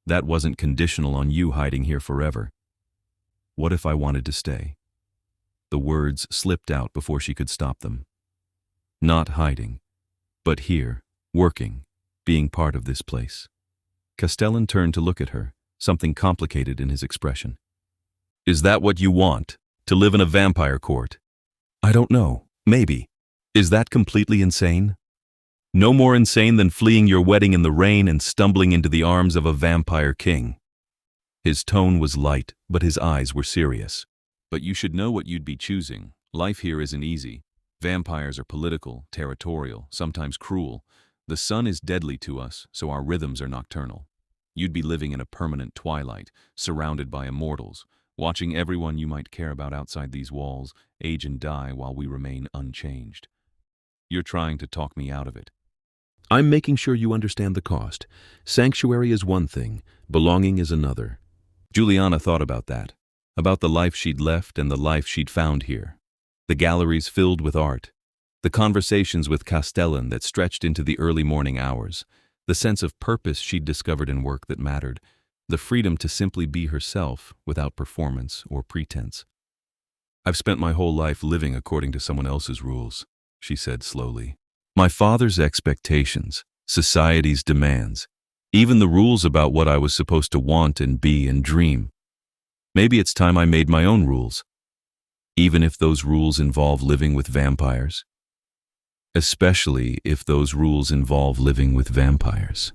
That wasn't conditional on you hiding here forever. What if I wanted to stay? The words slipped out before she could stop them. Not hiding, but here, working, being part of this place. Castellan turned to look at her, something complicated in his expression. Is that what you want? To live in a vampire court? I don't know. Maybe. Is that completely insane? No more insane than fleeing your wedding in the rain and stumbling into the arms of a vampire king. His tone was light, but his eyes were serious. But you should know what you'd be choosing. Life here isn't easy. Vampires are political, territorial, sometimes cruel. The sun is deadly to us, so our rhythms are nocturnal. You'd be living in a permanent twilight, surrounded by immortals, watching everyone you might care about outside these walls age and die while we remain unchanged. You're trying to talk me out of it. I'm making sure you understand the cost. Sanctuary is one thing, belonging is another. Juliana thought about that, about the life she'd left and the life she'd found here. The galleries filled with art, the conversations with Castellan that stretched into the early morning hours, the sense of purpose she'd discovered in work that mattered, the freedom to simply be herself without performance or pretense. I've spent my whole life living according to someone else's rules, she said slowly. My father's expectations, society's demands. Even the rules about what I was supposed to want and be and dream. Maybe it's time I made my own rules, even if those rules involve living with vampires. Especially if those rules involve living with vampires.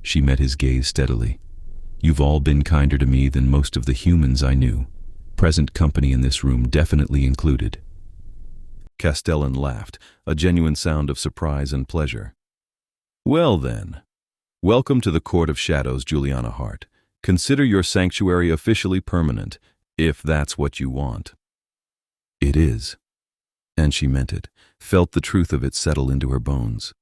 She met his gaze steadily. You've all been kinder to me than most of the humans I knew. Present company in this room definitely included. Castellan laughed, a genuine sound of surprise and pleasure. Well then, welcome to the Court of Shadows, Juliana Hart. Consider your sanctuary officially permanent, if that's what you want. It is. And she meant it, felt the truth of it settle into her bones.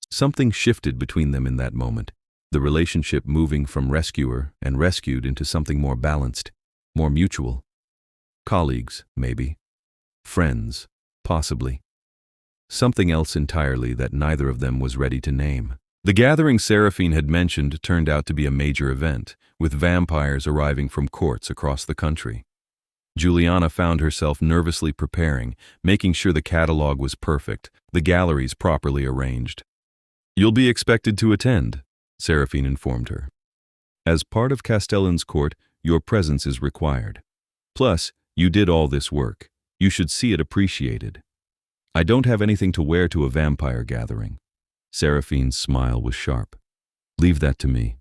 Something shifted between them in that moment, the relationship moving from rescuer and rescued into something more balanced, more mutual. Colleagues, maybe. Friends, possibly. Something else entirely that neither of them was ready to name. The gathering Seraphine had mentioned turned out to be a major event, with vampires arriving from courts across the country. Juliana found herself nervously preparing, making sure the catalog was perfect, the galleries properly arranged. You'll be expected to attend, Seraphine informed her. As part of Castellan's court, your presence is required. Plus, you did all this work. You should see it appreciated. I don't have anything to wear to a vampire gathering. Seraphine's smile was sharp. Leave that to me.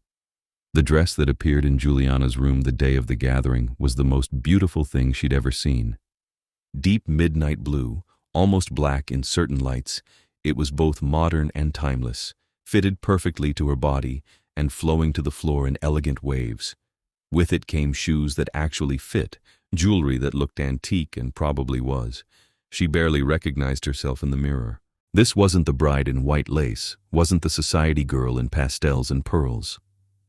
The dress that appeared in Juliana's room the day of the gathering was the most beautiful thing she'd ever seen. Deep midnight blue, almost black in certain lights, it was both modern and timeless, fitted perfectly to her body and flowing to the floor in elegant waves. With it came shoes that actually fit, jewelry that looked antique and probably was. She barely recognized herself in the mirror. This wasn't the bride in white lace, wasn't the society girl in pastels and pearls.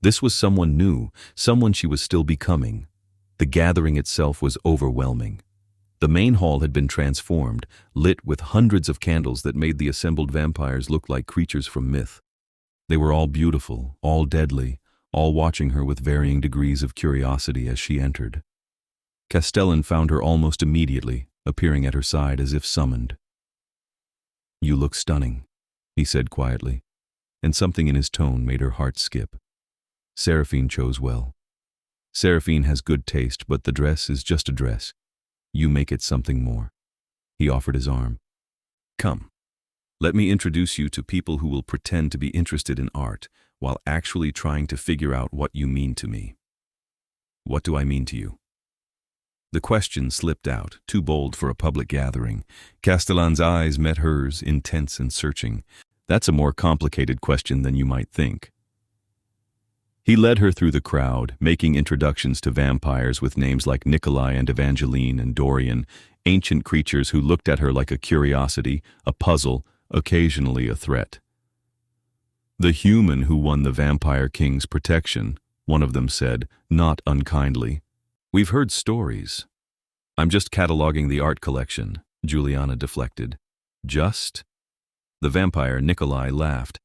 This was someone new, someone she was still becoming. The gathering itself was overwhelming. The main hall had been transformed, lit with hundreds of candles that made the assembled vampires look like creatures from myth. They were all beautiful, all deadly, all watching her with varying degrees of curiosity as she entered. Castellan found her almost immediately, appearing at her side as if summoned. You look stunning, he said quietly, and something in his tone made her heart skip. Seraphine chose well. Seraphine has good taste, but the dress is just a dress. You make it something more. He offered his arm. Come, let me introduce you to people who will pretend to be interested in art while actually trying to figure out what you mean to me. What do I mean to you? The question slipped out, too bold for a public gathering. Castellan's eyes met hers, intense and searching. That's a more complicated question than you might think. He led her through the crowd, making introductions to vampires with names like Nikolai and Evangeline and Dorian, ancient creatures who looked at her like a curiosity, a puzzle, occasionally a threat. The human who won the Vampire King's protection, one of them said, not unkindly. We've heard stories. I'm just cataloging the art collection, Juliana deflected. Just? The vampire, Nikolai, laughed.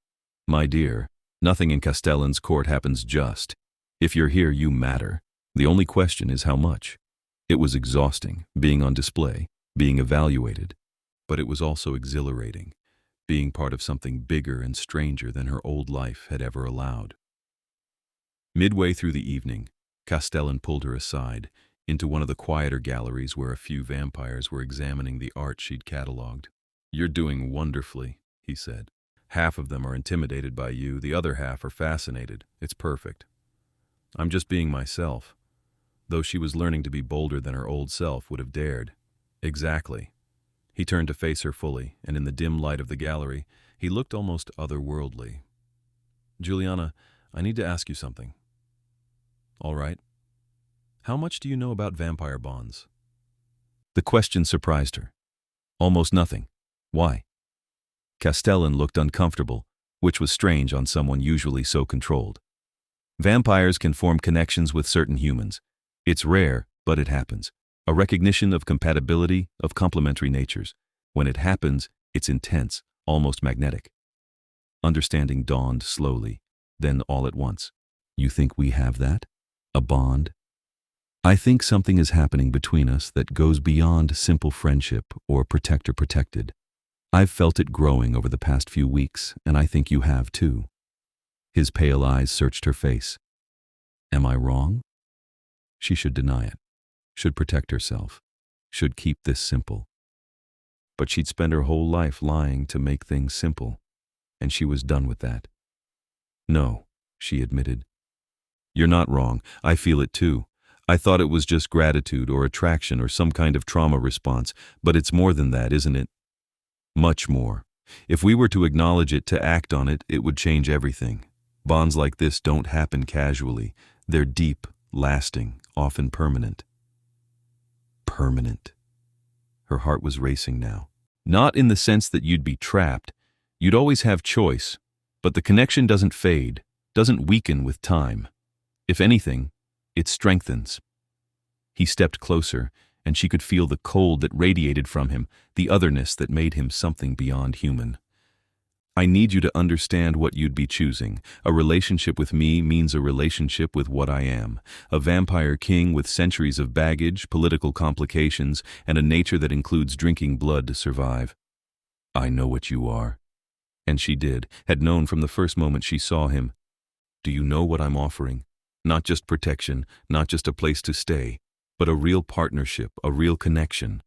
My dear, nothing in Castellan's court happens just. If you're here, you matter. The only question is how much. It was exhausting, being on display, being evaluated. But it was also exhilarating, being part of something bigger and stranger than her old life had ever allowed. Midway through the evening, Castellan pulled her aside, into one of the quieter galleries where a few vampires were examining the art she'd catalogued. You're doing wonderfully, he said. Half of them are intimidated by you, the other half are fascinated. It's perfect. I'm just being myself, though she was learning to be bolder than her old self would have dared. Exactly. He turned to face her fully, and in the dim light of the gallery, he looked almost otherworldly. Juliana, I need to ask you something. All right. How much do you know about vampire bonds? The question surprised her. Almost nothing. Why? Castellan looked uncomfortable, which was strange on someone usually so controlled. Vampires can form connections with certain humans. It's rare, but it happens. A recognition of compatibility, of complementary natures. When it happens, it's intense, almost magnetic. Understanding dawned slowly, then all at once. You think we have that? A bond? I think something is happening between us that goes beyond simple friendship or protector-protected. I've felt it growing over the past few weeks, and I think you have too. His pale eyes searched her face. Am I wrong? She should deny it, should protect herself, should keep this simple. But she'd spent her whole life lying to make things simple, and she was done with that. No, she admitted. You're not wrong. I feel it too. I thought it was just gratitude or attraction or some kind of trauma response, but it's more than that, isn't it? Much more. If we were to acknowledge it, to act on it, it would change everything. Bonds like this don't happen casually. They're deep, lasting, often permanent. Permanent. Her heart was racing now. Not in the sense that you'd be trapped. You'd always have choice, but the connection doesn't fade, doesn't weaken with time. If anything, it strengthens. He stepped closer, and she could feel the cold that radiated from him, the otherness that made him something beyond human. I need you to understand what you'd be choosing. A relationship with me means a relationship with what I am. A vampire king with centuries of baggage, political complications, and a nature that includes drinking blood to survive. I know what you are. And she did, had known from the first moment she saw him. Do you know what I'm offering? Not just protection, not just a place to stay, but a real partnership, a real connection.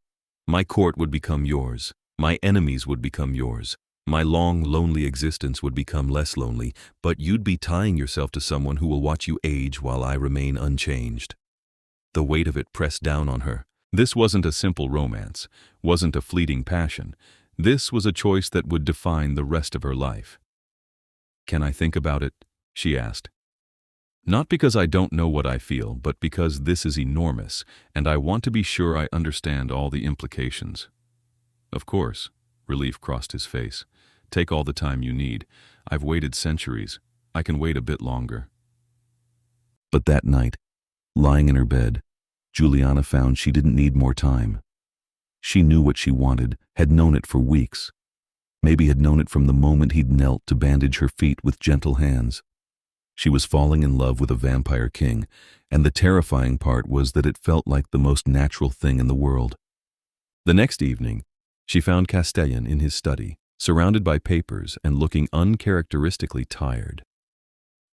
My court would become yours. My enemies would become yours. My long, lonely existence would become less lonely, but you'd be tying yourself to someone who will watch you age while I remain unchanged. The weight of it pressed down on her. This wasn't a simple romance, wasn't a fleeting passion. This was a choice that would define the rest of her life. Can I think about it? She asked. Not because I don't know what I feel, but because this is enormous, and I want to be sure I understand all the implications. Of course, relief crossed his face. Take all the time you need. I've waited centuries. I can wait a bit longer. But that night, lying in her bed, Juliana found she didn't need more time. She knew what she wanted, had known it for weeks. Maybe had known it from the moment he'd knelt to bandage her feet with gentle hands. She was falling in love with a vampire king, and the terrifying part was that it felt like the most natural thing in the world. The next evening, she found Castellan in his study, surrounded by papers and looking uncharacteristically tired.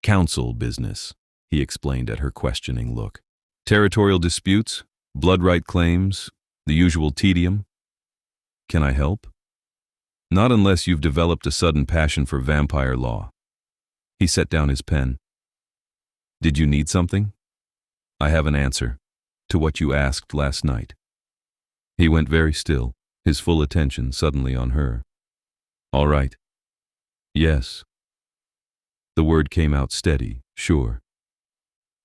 Council business, he explained at her questioning look. Territorial disputes, blood right claims, the usual tedium. Can I help? Not unless you've developed a sudden passion for vampire law. He set down his pen. Did you need something? I have an answer to what you asked last night. He went very still, his full attention suddenly on her. All right. Yes. The word came out steady, sure.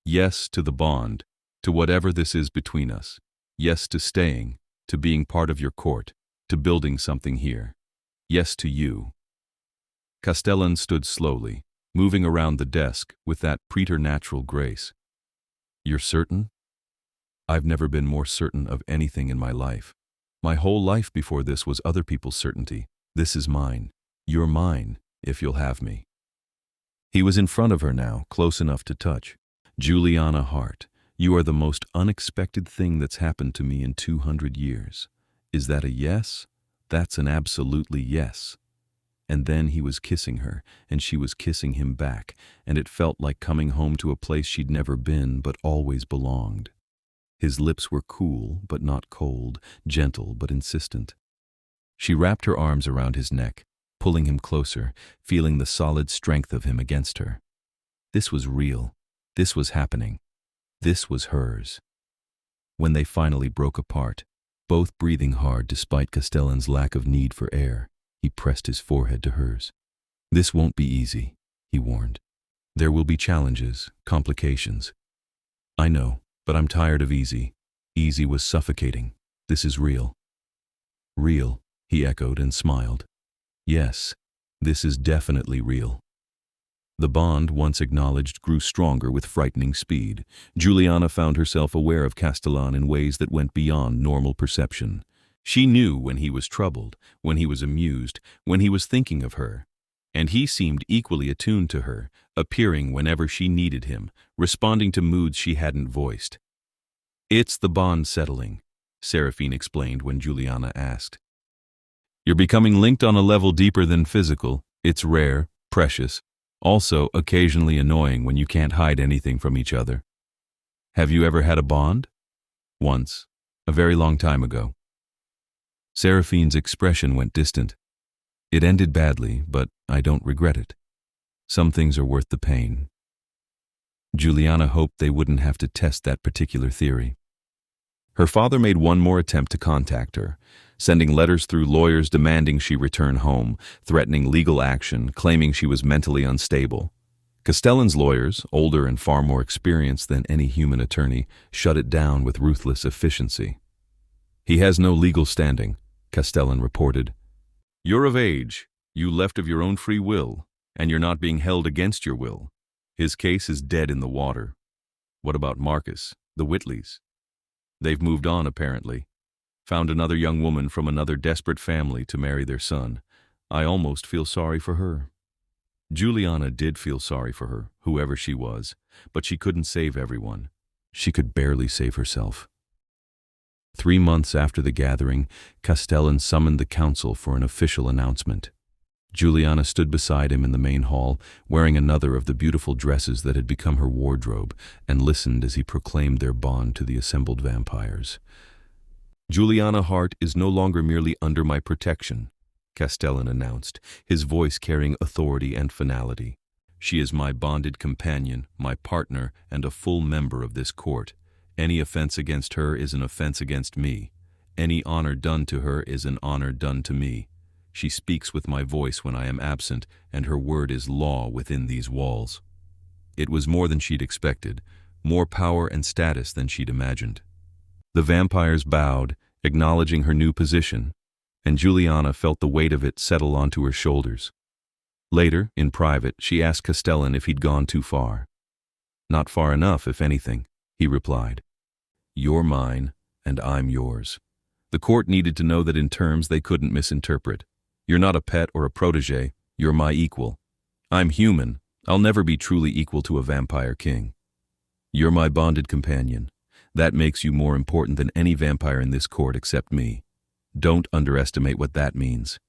Yes to the bond, to whatever this is between us. Yes to staying, to being part of your court, to building something here. Yes to you. Castellan stood slowly, moving around the desk with that preternatural grace. You're certain? I've never been more certain of anything in my life. My whole life before this was other people's certainty. This is mine. You're mine, if you'll have me. He was in front of her now, close enough to touch. Juliana Hart, you are the most unexpected thing that's happened to me in 200 years. Is that a yes? That's an absolutely yes. And then he was kissing her, and she was kissing him back, and it felt like coming home to a place she'd never been but always belonged. His lips were cool but not cold, gentle but insistent. She wrapped her arms around his neck, pulling him closer, feeling the solid strength of him against her. This was real. This was happening. This was hers. When they finally broke apart, both breathing hard despite Castellan's lack of need for air, he pressed his forehead to hers. This won't be easy, he warned. There will be challenges, complications. I know, but I'm tired of easy. Easy was suffocating. This is real. Real, he echoed and smiled. Yes, this is definitely real. The bond, once acknowledged, grew stronger with frightening speed. Juliana found herself aware of Castellan in ways that went beyond normal perception. She knew when he was troubled, when he was amused, when he was thinking of her. And he seemed equally attuned to her, appearing whenever she needed him, responding to moods she hadn't voiced. It's the bond settling, Seraphine explained when Juliana asked. You're becoming linked on a level deeper than physical. It's rare, precious. Also, occasionally annoying when you can't hide anything from each other. Have you ever had a bond? Once, a very long time ago. Seraphine's expression went distant. It ended badly, but I don't regret it. Some things are worth the pain. Juliana hoped they wouldn't have to test that particular theory. Her father made one more attempt to contact her, sending letters through lawyers demanding she return home, threatening legal action, claiming she was mentally unstable. Castellan's lawyers, older and far more experienced than any human attorney, shut it down with ruthless efficiency. He has no legal standing, Castellan reported. You're of age, you left of your own free will, and you're not being held against your will. His case is dead in the water. What about Marcus, the Whitleys? They've moved on, apparently. Found another young woman from another desperate family to marry their son. I almost feel sorry for her. Juliana did feel sorry for her, whoever she was, but she couldn't save everyone. She could barely save herself. 3 months after the gathering, Castellan summoned the council for an official announcement. Juliana stood beside him in the main hall, wearing another of the beautiful dresses that had become her wardrobe, and listened as he proclaimed their bond to the assembled vampires. Juliana Hart is no longer merely under my protection, Castellan announced, his voice carrying authority and finality. She is my bonded companion, my partner, and a full member of this court. Any offense against her is an offense against me. Any honor done to her is an honor done to me. She speaks with my voice when I am absent, and her word is law within these walls. It was more than she'd expected, more power and status than she'd imagined. The vampires bowed, acknowledging her new position, and Juliana felt the weight of it settle onto her shoulders. Later, in private, she asked Castellan if he'd gone too far. Not far enough, if anything, he replied. You're mine, and I'm yours. The court needed to know that in terms they couldn't misinterpret. You're not a pet or a protege, you're my equal. I'm human, I'll never be truly equal to a vampire king. You're my bonded companion. That makes you more important than any vampire in this court except me. Don't underestimate what that means.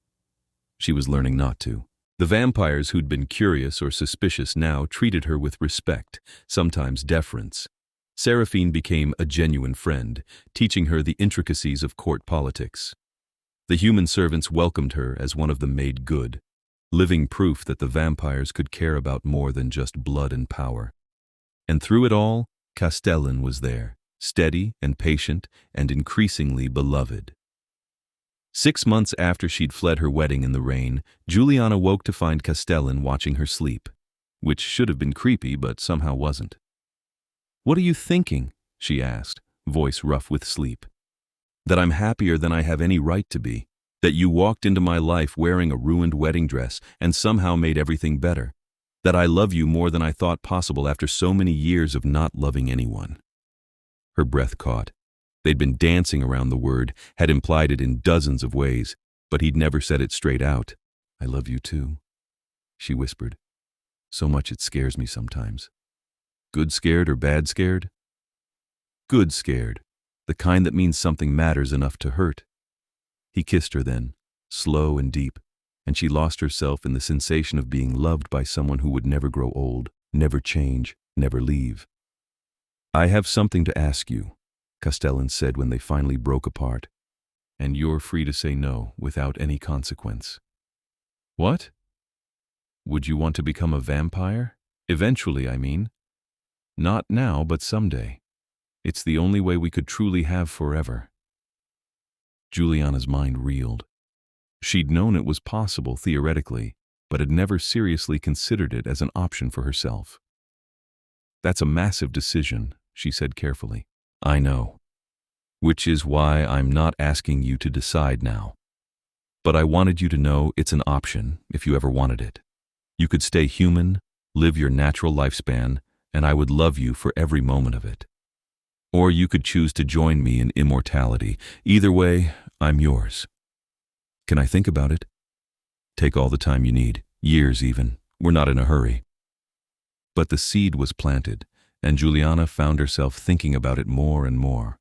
She was learning not to. The vampires who'd been curious or suspicious now treated her with respect, sometimes deference. Seraphine became a genuine friend, teaching her the intricacies of court politics. The human servants welcomed her as one of the made good, living proof that the vampires could care about more than just blood and power. And through it all, Castellan was there, steady and patient and increasingly beloved. 6 months after she'd fled her wedding in the rain, Juliana woke to find Castellan watching her sleep, which should have been creepy but somehow wasn't. What are you thinking? She asked, voice rough with sleep. That I'm happier than I have any right to be. That you walked into my life wearing a ruined wedding dress and somehow made everything better. That I love you more than I thought possible after so many years of not loving anyone. Her breath caught. They'd been dancing around the word, had implied it in dozens of ways, but he'd never said it straight out. I love you too, she whispered. So much it scares me sometimes. Good scared or bad scared? Good scared, the kind that means something matters enough to hurt. He kissed her then, slow and deep, and she lost herself in the sensation of being loved by someone who would never grow old, never change, never leave. I have something to ask you, Castellan said when they finally broke apart, and you're free to say no without any consequence. What? Would you want to become a vampire? Eventually, I mean. Not now, but someday. It's the only way we could truly have forever. Juliana's mind reeled. She'd known it was possible theoretically, but had never seriously considered it as an option for herself. That's a massive decision, she said carefully. I know. Which is why I'm not asking you to decide now. But I wanted you to know it's an option if you ever wanted it. You could stay human, live your natural lifespan, and I would love you for every moment of it. Or you could choose to join me in immortality. Either way, I'm yours. Can I think about it? Take all the time you need, years even. We're not in a hurry. But the seed was planted, and Juliana found herself thinking about it more and more.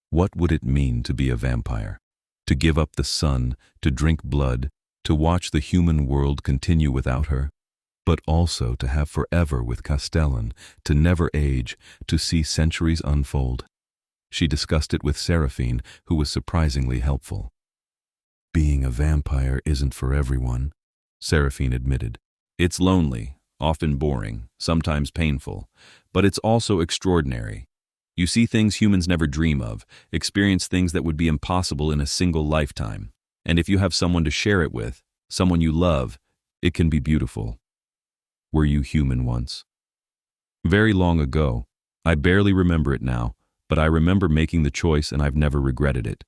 What would it mean to be a vampire? To give up the sun, to drink blood, to watch the human world continue without her? but also to have forever with Castellan, to never age, to see centuries unfold. She discussed it with Seraphine, who was surprisingly helpful. Being a vampire isn't for everyone, Seraphine admitted. It's lonely, often boring, sometimes painful, but it's also extraordinary. You see things humans never dream of, experience things that would be impossible in a single lifetime. And if you have someone to share it with, someone you love, it can be beautiful. Were you human once? Very long ago. I barely remember it now, but I remember making the choice and I've never regretted it.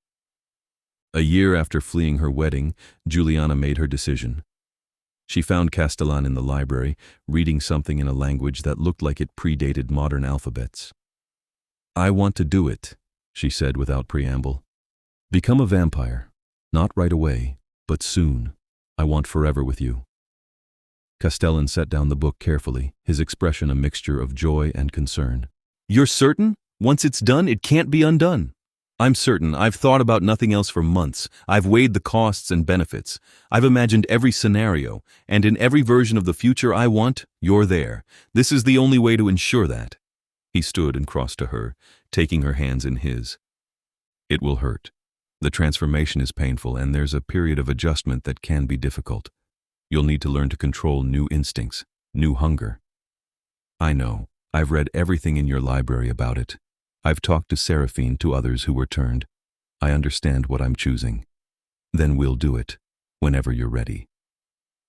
A year after fleeing her wedding, Juliana made her decision. She found Castellan in the library, reading something in a language that looked like it predated modern alphabets. I want to do it, she said without preamble. Become a vampire. Not right away, but soon. I want forever with you. Castellan set down the book carefully, his expression a mixture of joy and concern. You're certain? Once it's done, it can't be undone. I'm certain. I've thought about nothing else for months. I've weighed the costs and benefits. I've imagined every scenario, and in every version of the future I want, you're there. This is the only way to ensure that. He stood and crossed to her, taking her hands in his. It will hurt. The transformation is painful, and there's a period of adjustment that can be difficult. You'll need to learn to control new instincts, new hunger. I know. I've read everything in your library about it. I've talked to Seraphine, to others who were turned. I understand what I'm choosing. Then we'll do it, whenever you're ready.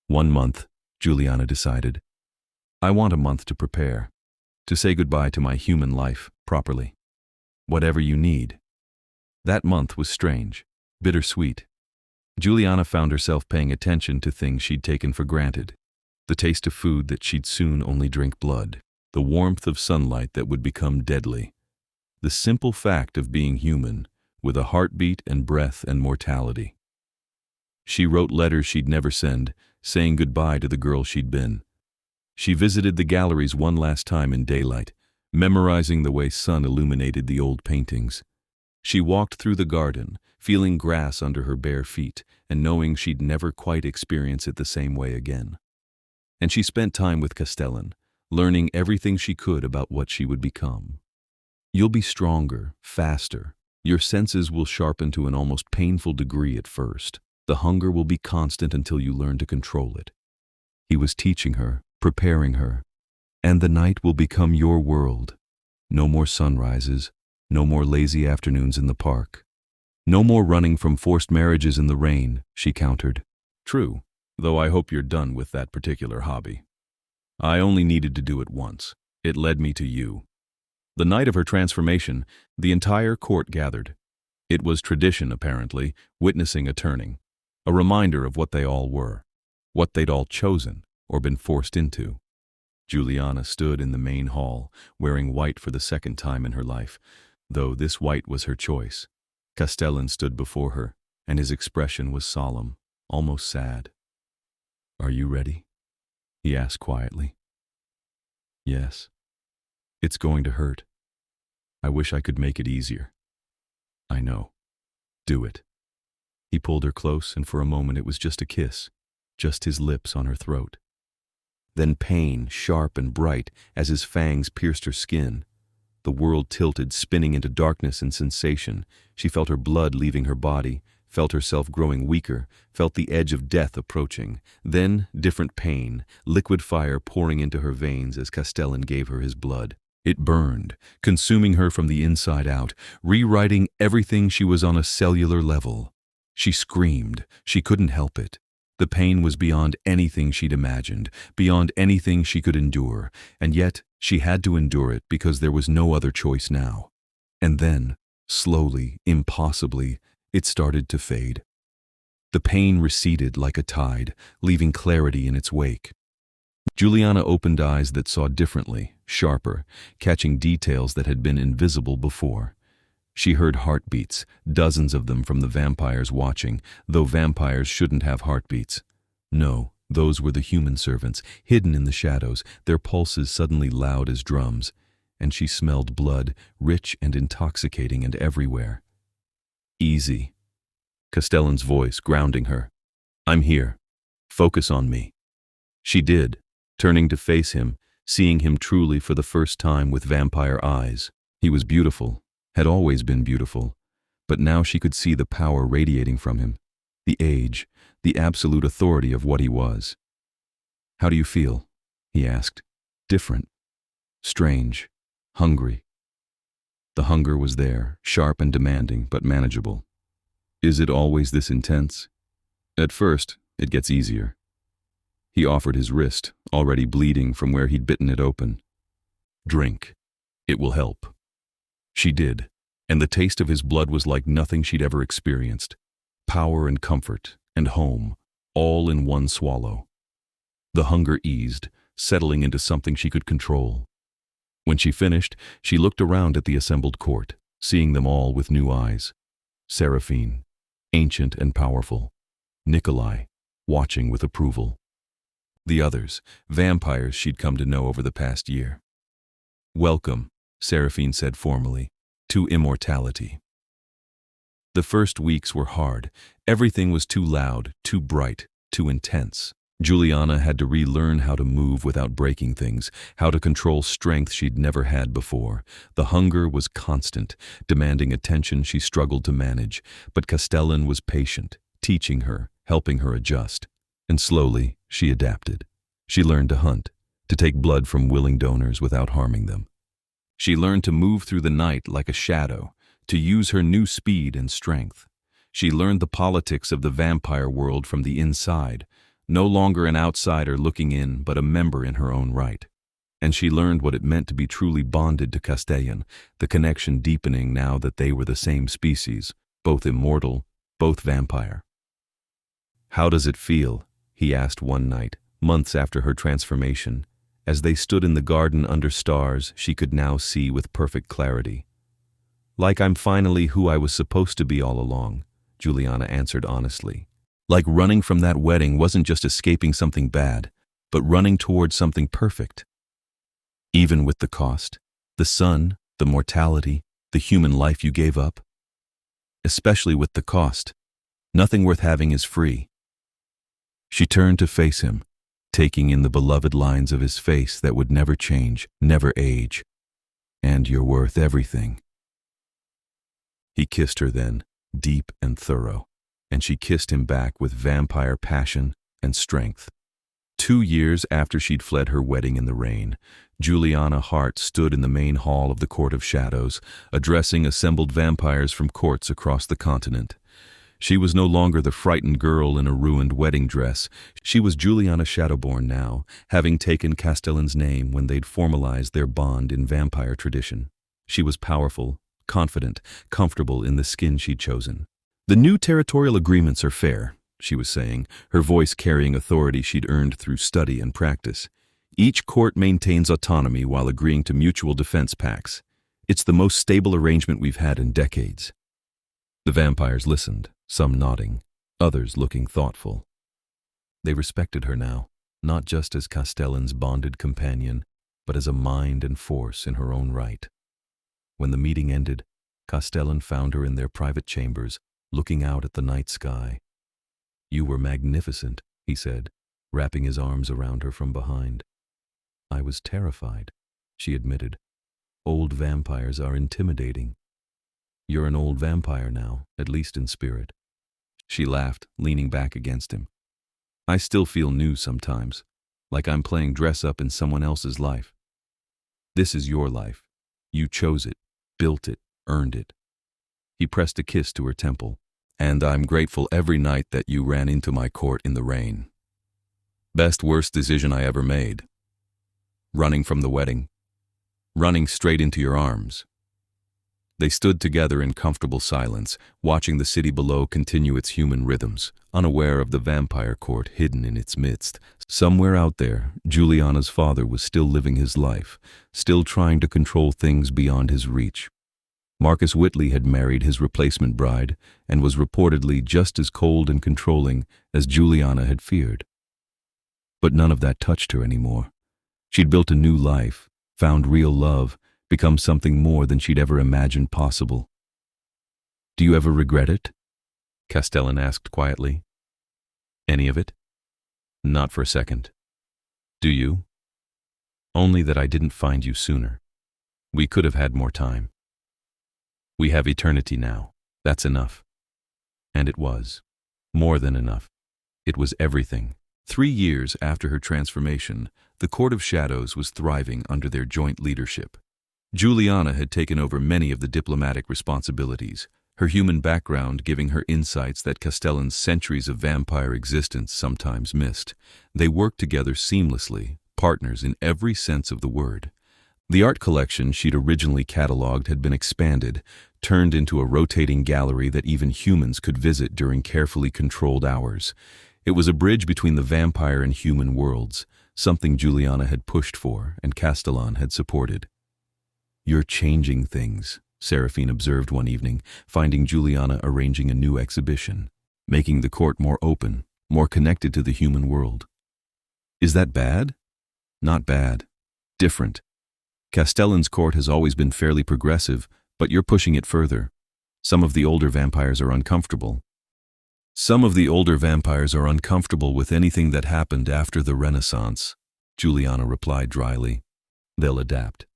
1 month, Juliana decided. I want a month to prepare, to say goodbye to my human life properly. Whatever you need. That month was strange, bittersweet. Juliana found herself paying attention to things she'd taken for granted. The taste of food that she'd soon only drink blood. The warmth of sunlight that would become deadly. The simple fact of being human, with a heartbeat and breath and mortality. She wrote letters she'd never send, saying goodbye to the girl she'd been. She visited the galleries one last time in daylight, memorizing the way sun illuminated the old paintings. She walked through the garden, feeling grass under her bare feet, and knowing she'd never quite experience it the same way again. And she spent time with Castellan, learning everything she could about what she would become. You'll be stronger, faster. Your senses will sharpen to an almost painful degree at first. The hunger will be constant until you learn to control it. He was teaching her, preparing her. And the night will become your world. No more sunrises, no more lazy afternoons in the park. No more running from forced marriages in the rain, she countered. True, though I hope you're done with that particular hobby. I only needed to do it once. It led me to you. The night of her transformation, the entire court gathered. It was tradition, apparently, witnessing a turning. A reminder of what they all were. What they'd all chosen, or been forced into. Juliana stood in the main hall, wearing white for the second time in her life, though this white was her choice. Castellan stood before her, and his expression was solemn, almost sad. Are you ready? He asked quietly. Yes. It's going to hurt. I wish I could make it easier. I know. Do it. He pulled her close, and for a moment it was just a kiss, just his lips on her throat. Then pain, sharp and bright, as his fangs pierced her skin. The world tilted, spinning into darkness and sensation. She felt her blood leaving her body, felt herself growing weaker, felt the edge of death approaching. Then, different pain, liquid fire pouring into her veins as Castellan gave her his blood. It burned, consuming her from the inside out, rewriting everything she was on a cellular level. She screamed. She couldn't help it. The pain was beyond anything she'd imagined, beyond anything she could endure, and yet she had to endure it because there was no other choice now. And then, slowly, impossibly, it started to fade. The pain receded like a tide, leaving clarity in its wake. Juliana opened eyes that saw differently, sharper, catching details that had been invisible before. She heard heartbeats, dozens of them from the vampires watching, though vampires shouldn't have heartbeats. No, those were the human servants, hidden in the shadows, their pulses suddenly loud as drums. And she smelled blood, rich and intoxicating and everywhere. Easy. Castellan's voice grounding her. I'm here. Focus on me. She did, turning to face him, seeing him truly for the first time with vampire eyes. He was beautiful, had always been beautiful, but now she could see the power radiating from him, the age, the absolute authority of what he was. "How do you feel?" he asked. "Different. Strange. Hungry." The hunger was there, sharp and demanding, but manageable. "Is it always this intense?" "At first, it gets easier." He offered his wrist, already bleeding from where he'd bitten it open. "Drink. It will help." She did, and the taste of his blood was like nothing she'd ever experienced. Power and comfort, and home, all in one swallow. The hunger eased, settling into something she could control. When she finished, she looked around at the assembled court, seeing them all with new eyes. Seraphine, ancient and powerful. Nikolai, watching with approval. The others, vampires she'd come to know over the past year. "Welcome," Seraphine said formally, "to immortality." The first weeks were hard. Everything was too loud, too bright, too intense. Juliana had to relearn how to move without breaking things, how to control strength she'd never had before. The hunger was constant, demanding attention she struggled to manage, but Castellan was patient, teaching her, helping her adjust. And slowly, she adapted. She learned to hunt, to take blood from willing donors without harming them. She learned to move through the night like a shadow, to use her new speed and strength. She learned the politics of the vampire world from the inside, no longer an outsider looking in, but a member in her own right. And she learned what it meant to be truly bonded to Castellan, the connection deepening now that they were the same species, both immortal, both vampire. "How does it feel?" he asked one night, months after her transformation. As they stood in the garden under stars, she could now see with perfect clarity. "Like I'm finally who I was supposed to be all along," Juliana answered honestly. Like running from that wedding wasn't just escaping something bad, but running towards something perfect. Even with the cost, the sun, the mortality, the human life you gave up. Especially with the cost, nothing worth having is free. She turned to face him, taking in the beloved lines of his face that would never change, never age. "And you're worth everything." He kissed her then, deep and thorough, and she kissed him back with vampire passion and strength. 2 years after she'd fled her wedding in the rain, Juliana Hart stood in the main hall of the Court of Shadows, addressing assembled vampires from courts across the continent. She was no longer the frightened girl in a ruined wedding dress. She was Juliana Shadowborn now, having taken Castellan's name when they'd formalized their bond in vampire tradition. She was powerful, confident, comfortable in the skin she'd chosen. "The new territorial agreements are fair," she was saying, her voice carrying authority she'd earned through study and practice. "Each court maintains autonomy while agreeing to mutual defense pacts. It's the most stable arrangement we've had in decades." The vampires listened, some nodding, others looking thoughtful. They respected her now, not just as Castellan's bonded companion, but as a mind and force in her own right. When the meeting ended, Castellan found her in their private chambers, looking out at the night sky. "You were magnificent," he said, wrapping his arms around her from behind. "I was terrified," she admitted. "Old vampires are intimidating." "You're an old vampire now, at least in spirit." She laughed, leaning back against him. "I still feel new sometimes, like I'm playing dress-up in someone else's life. This is your life. You chose it, built it, earned it." He pressed a kiss to her temple. "And I'm grateful every night that you ran into my court in the rain. Best worst decision I ever made. Running from the wedding. Running straight into your arms." They stood together in comfortable silence, watching the city below continue its human rhythms, unaware of the vampire court hidden in its midst. Somewhere out there, Juliana's father was still living his life, still trying to control things beyond his reach. Marcus Whitley had married his replacement bride and was reportedly just as cold and controlling as Juliana had feared. But none of that touched her anymore. She'd built a new life, found real love, become something more than she'd ever imagined possible. "Do you ever regret it?" Castellan asked quietly. "Any of it?" "Not for a second." "Do you?" Only that I didn't find you sooner. We could have had more time. We have eternity now. That's enough. And it was. More than enough. It was everything. 3 years after her transformation, the Court of Shadows was thriving under their joint leadership. Juliana had taken over many of the diplomatic responsibilities, her human background giving her insights that Castellan's centuries of vampire existence sometimes missed. They worked together seamlessly, partners in every sense of the word. The art collection she'd originally cataloged had been expanded, turned into a rotating gallery that even humans could visit during carefully controlled hours. It was a bridge between the vampire and human worlds, something Juliana had pushed for and Castellan had supported. "You're changing things," Seraphine observed one evening, finding Juliana arranging a new exhibition, making the court more open, more connected to the human world. "Is that bad?" "Not bad. Different. Castellan's court has always been fairly progressive, but you're pushing it further. Some of the older vampires are uncomfortable. Some of the older vampires are uncomfortable with anything that happened after the Renaissance," Juliana replied dryly. "They'll adapt."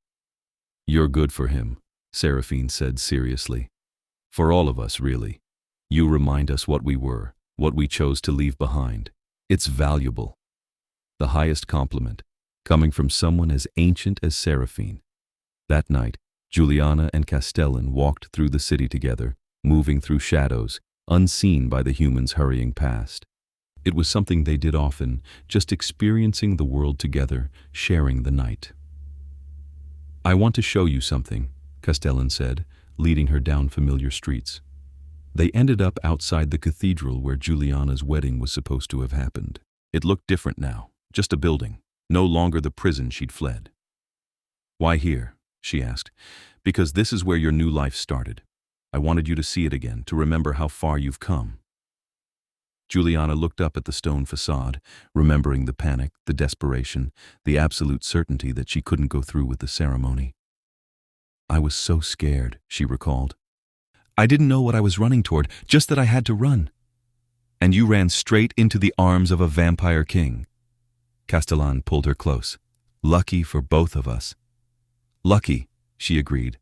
"You're good for him," Seraphine said seriously. "For all of us, really. You remind us what we were, what we chose to leave behind. It's valuable." The highest compliment, coming from someone as ancient as Seraphine. That night, Juliana and Castellan walked through the city together, moving through shadows, unseen by the humans hurrying past. It was something they did often, just experiencing the world together, sharing the night. "I want to show you something," Castellan said, leading her down familiar streets. They ended up outside the cathedral where Juliana's wedding was supposed to have happened. It looked different now, just a building, no longer the prison she'd fled. "Why here?" she asked. "Because this is where your new life started. I wanted you to see it again, to remember how far you've come." Juliana looked up at the stone facade, remembering the panic, the desperation, the absolute certainty that she couldn't go through with the ceremony. "I was so scared," she recalled. "I didn't know what I was running toward, just that I had to run." "And you ran straight into the arms of a vampire king." Castellan pulled her close. "Lucky for both of us." "Lucky," she agreed,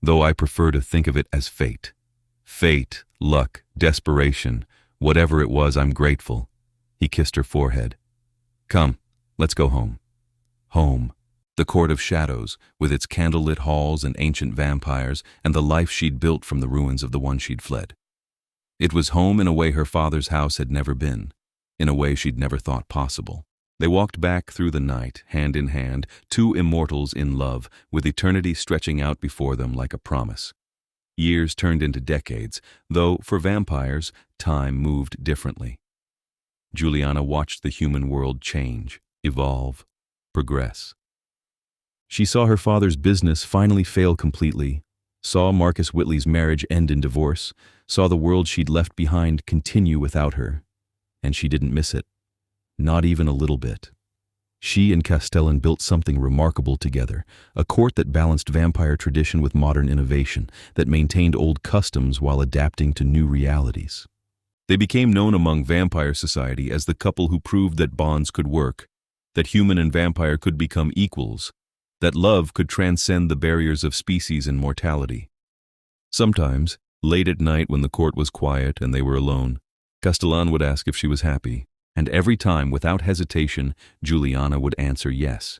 "though I prefer to think of it as fate. Fate, luck, desperation, whatever it was, I'm grateful." He kissed her forehead. "Come, let's go home." Home. The Court of Shadows, with its candlelit halls and ancient vampires, and the life she'd built from the ruins of the one she'd fled. It was home in a way her father's house had never been, in a way she'd never thought possible. They walked back through the night, hand in hand, two immortals in love, with eternity stretching out before them like a promise. Years turned into decades, though, for vampires, time moved differently. Juliana watched the human world change, evolve, progress. She saw her father's business finally fail completely, saw Marcus Whitley's marriage end in divorce, saw the world she'd left behind continue without her, and she didn't miss it. Not even a little bit. She and Castellan built something remarkable together, a court that balanced vampire tradition with modern innovation, that maintained old customs while adapting to new realities. They became known among vampire society as the couple who proved that bonds could work, that human and vampire could become equals, that love could transcend the barriers of species and mortality. Sometimes, late at night when the court was quiet and they were alone, Castellan would ask if she was happy. And every time, without hesitation, Juliana would answer yes,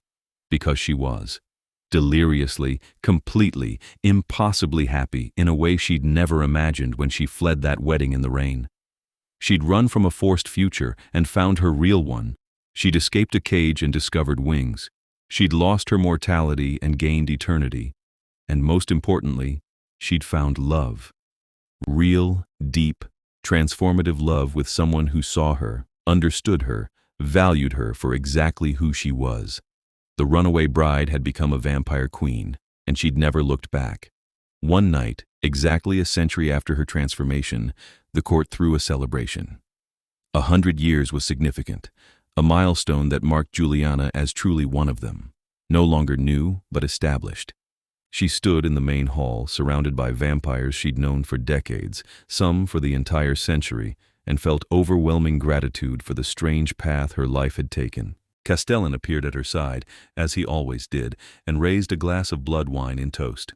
because she was. Deliriously, completely, impossibly happy in a way she'd never imagined when she fled that wedding in the rain. She'd run from a forced future and found her real one. She'd escaped a cage and discovered wings. She'd lost her mortality and gained eternity. And most importantly, she'd found love. Real, deep, transformative love with someone who saw her, understood her, valued her for exactly who she was. The runaway bride had become a vampire queen, and she'd never looked back. One night, exactly a century after her transformation, the court threw a celebration. 100 years was significant, a milestone that marked Juliana as truly one of them, no longer new, but established. She stood in the main hall, surrounded by vampires she'd known for decades, some for the entire century, and felt overwhelming gratitude for the strange path her life had taken. Castellan appeared at her side, as he always did, and raised a glass of blood wine in toast.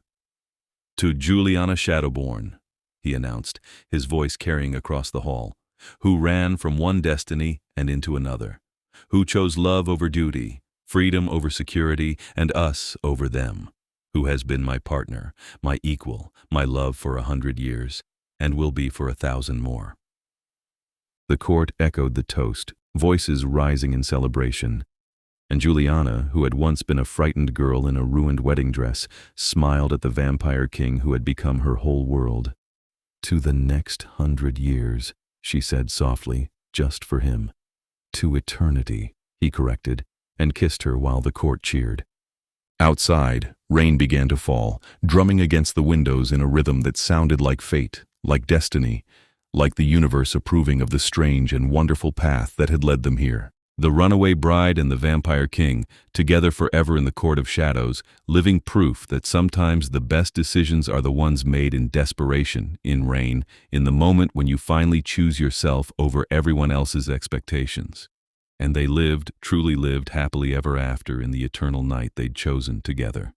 "To Juliana Shadowborn," he announced, his voice carrying across the hall, "who ran from one destiny and into another, who chose love over duty, freedom over security, and us over them, who has been my partner, my equal, my love for 100 years, and will be for 1,000 more." The court echoed the toast, voices rising in celebration, and Juliana, who had once been a frightened girl in a ruined wedding dress, smiled at the vampire king who had become her whole world. "To the next 100 years," she said softly, "just for him." "To eternity," he corrected, and kissed her while the court cheered. Outside, rain began to fall, drumming against the windows in a rhythm that sounded like fate, like destiny, like the universe approving of the strange and wonderful path that had led them here. The runaway bride and the vampire king, together forever in the court of shadows, living proof that sometimes the best decisions are the ones made in desperation, in rain, in the moment when you finally choose yourself over everyone else's expectations. And they lived, truly lived, happily ever after in the eternal night they'd chosen together.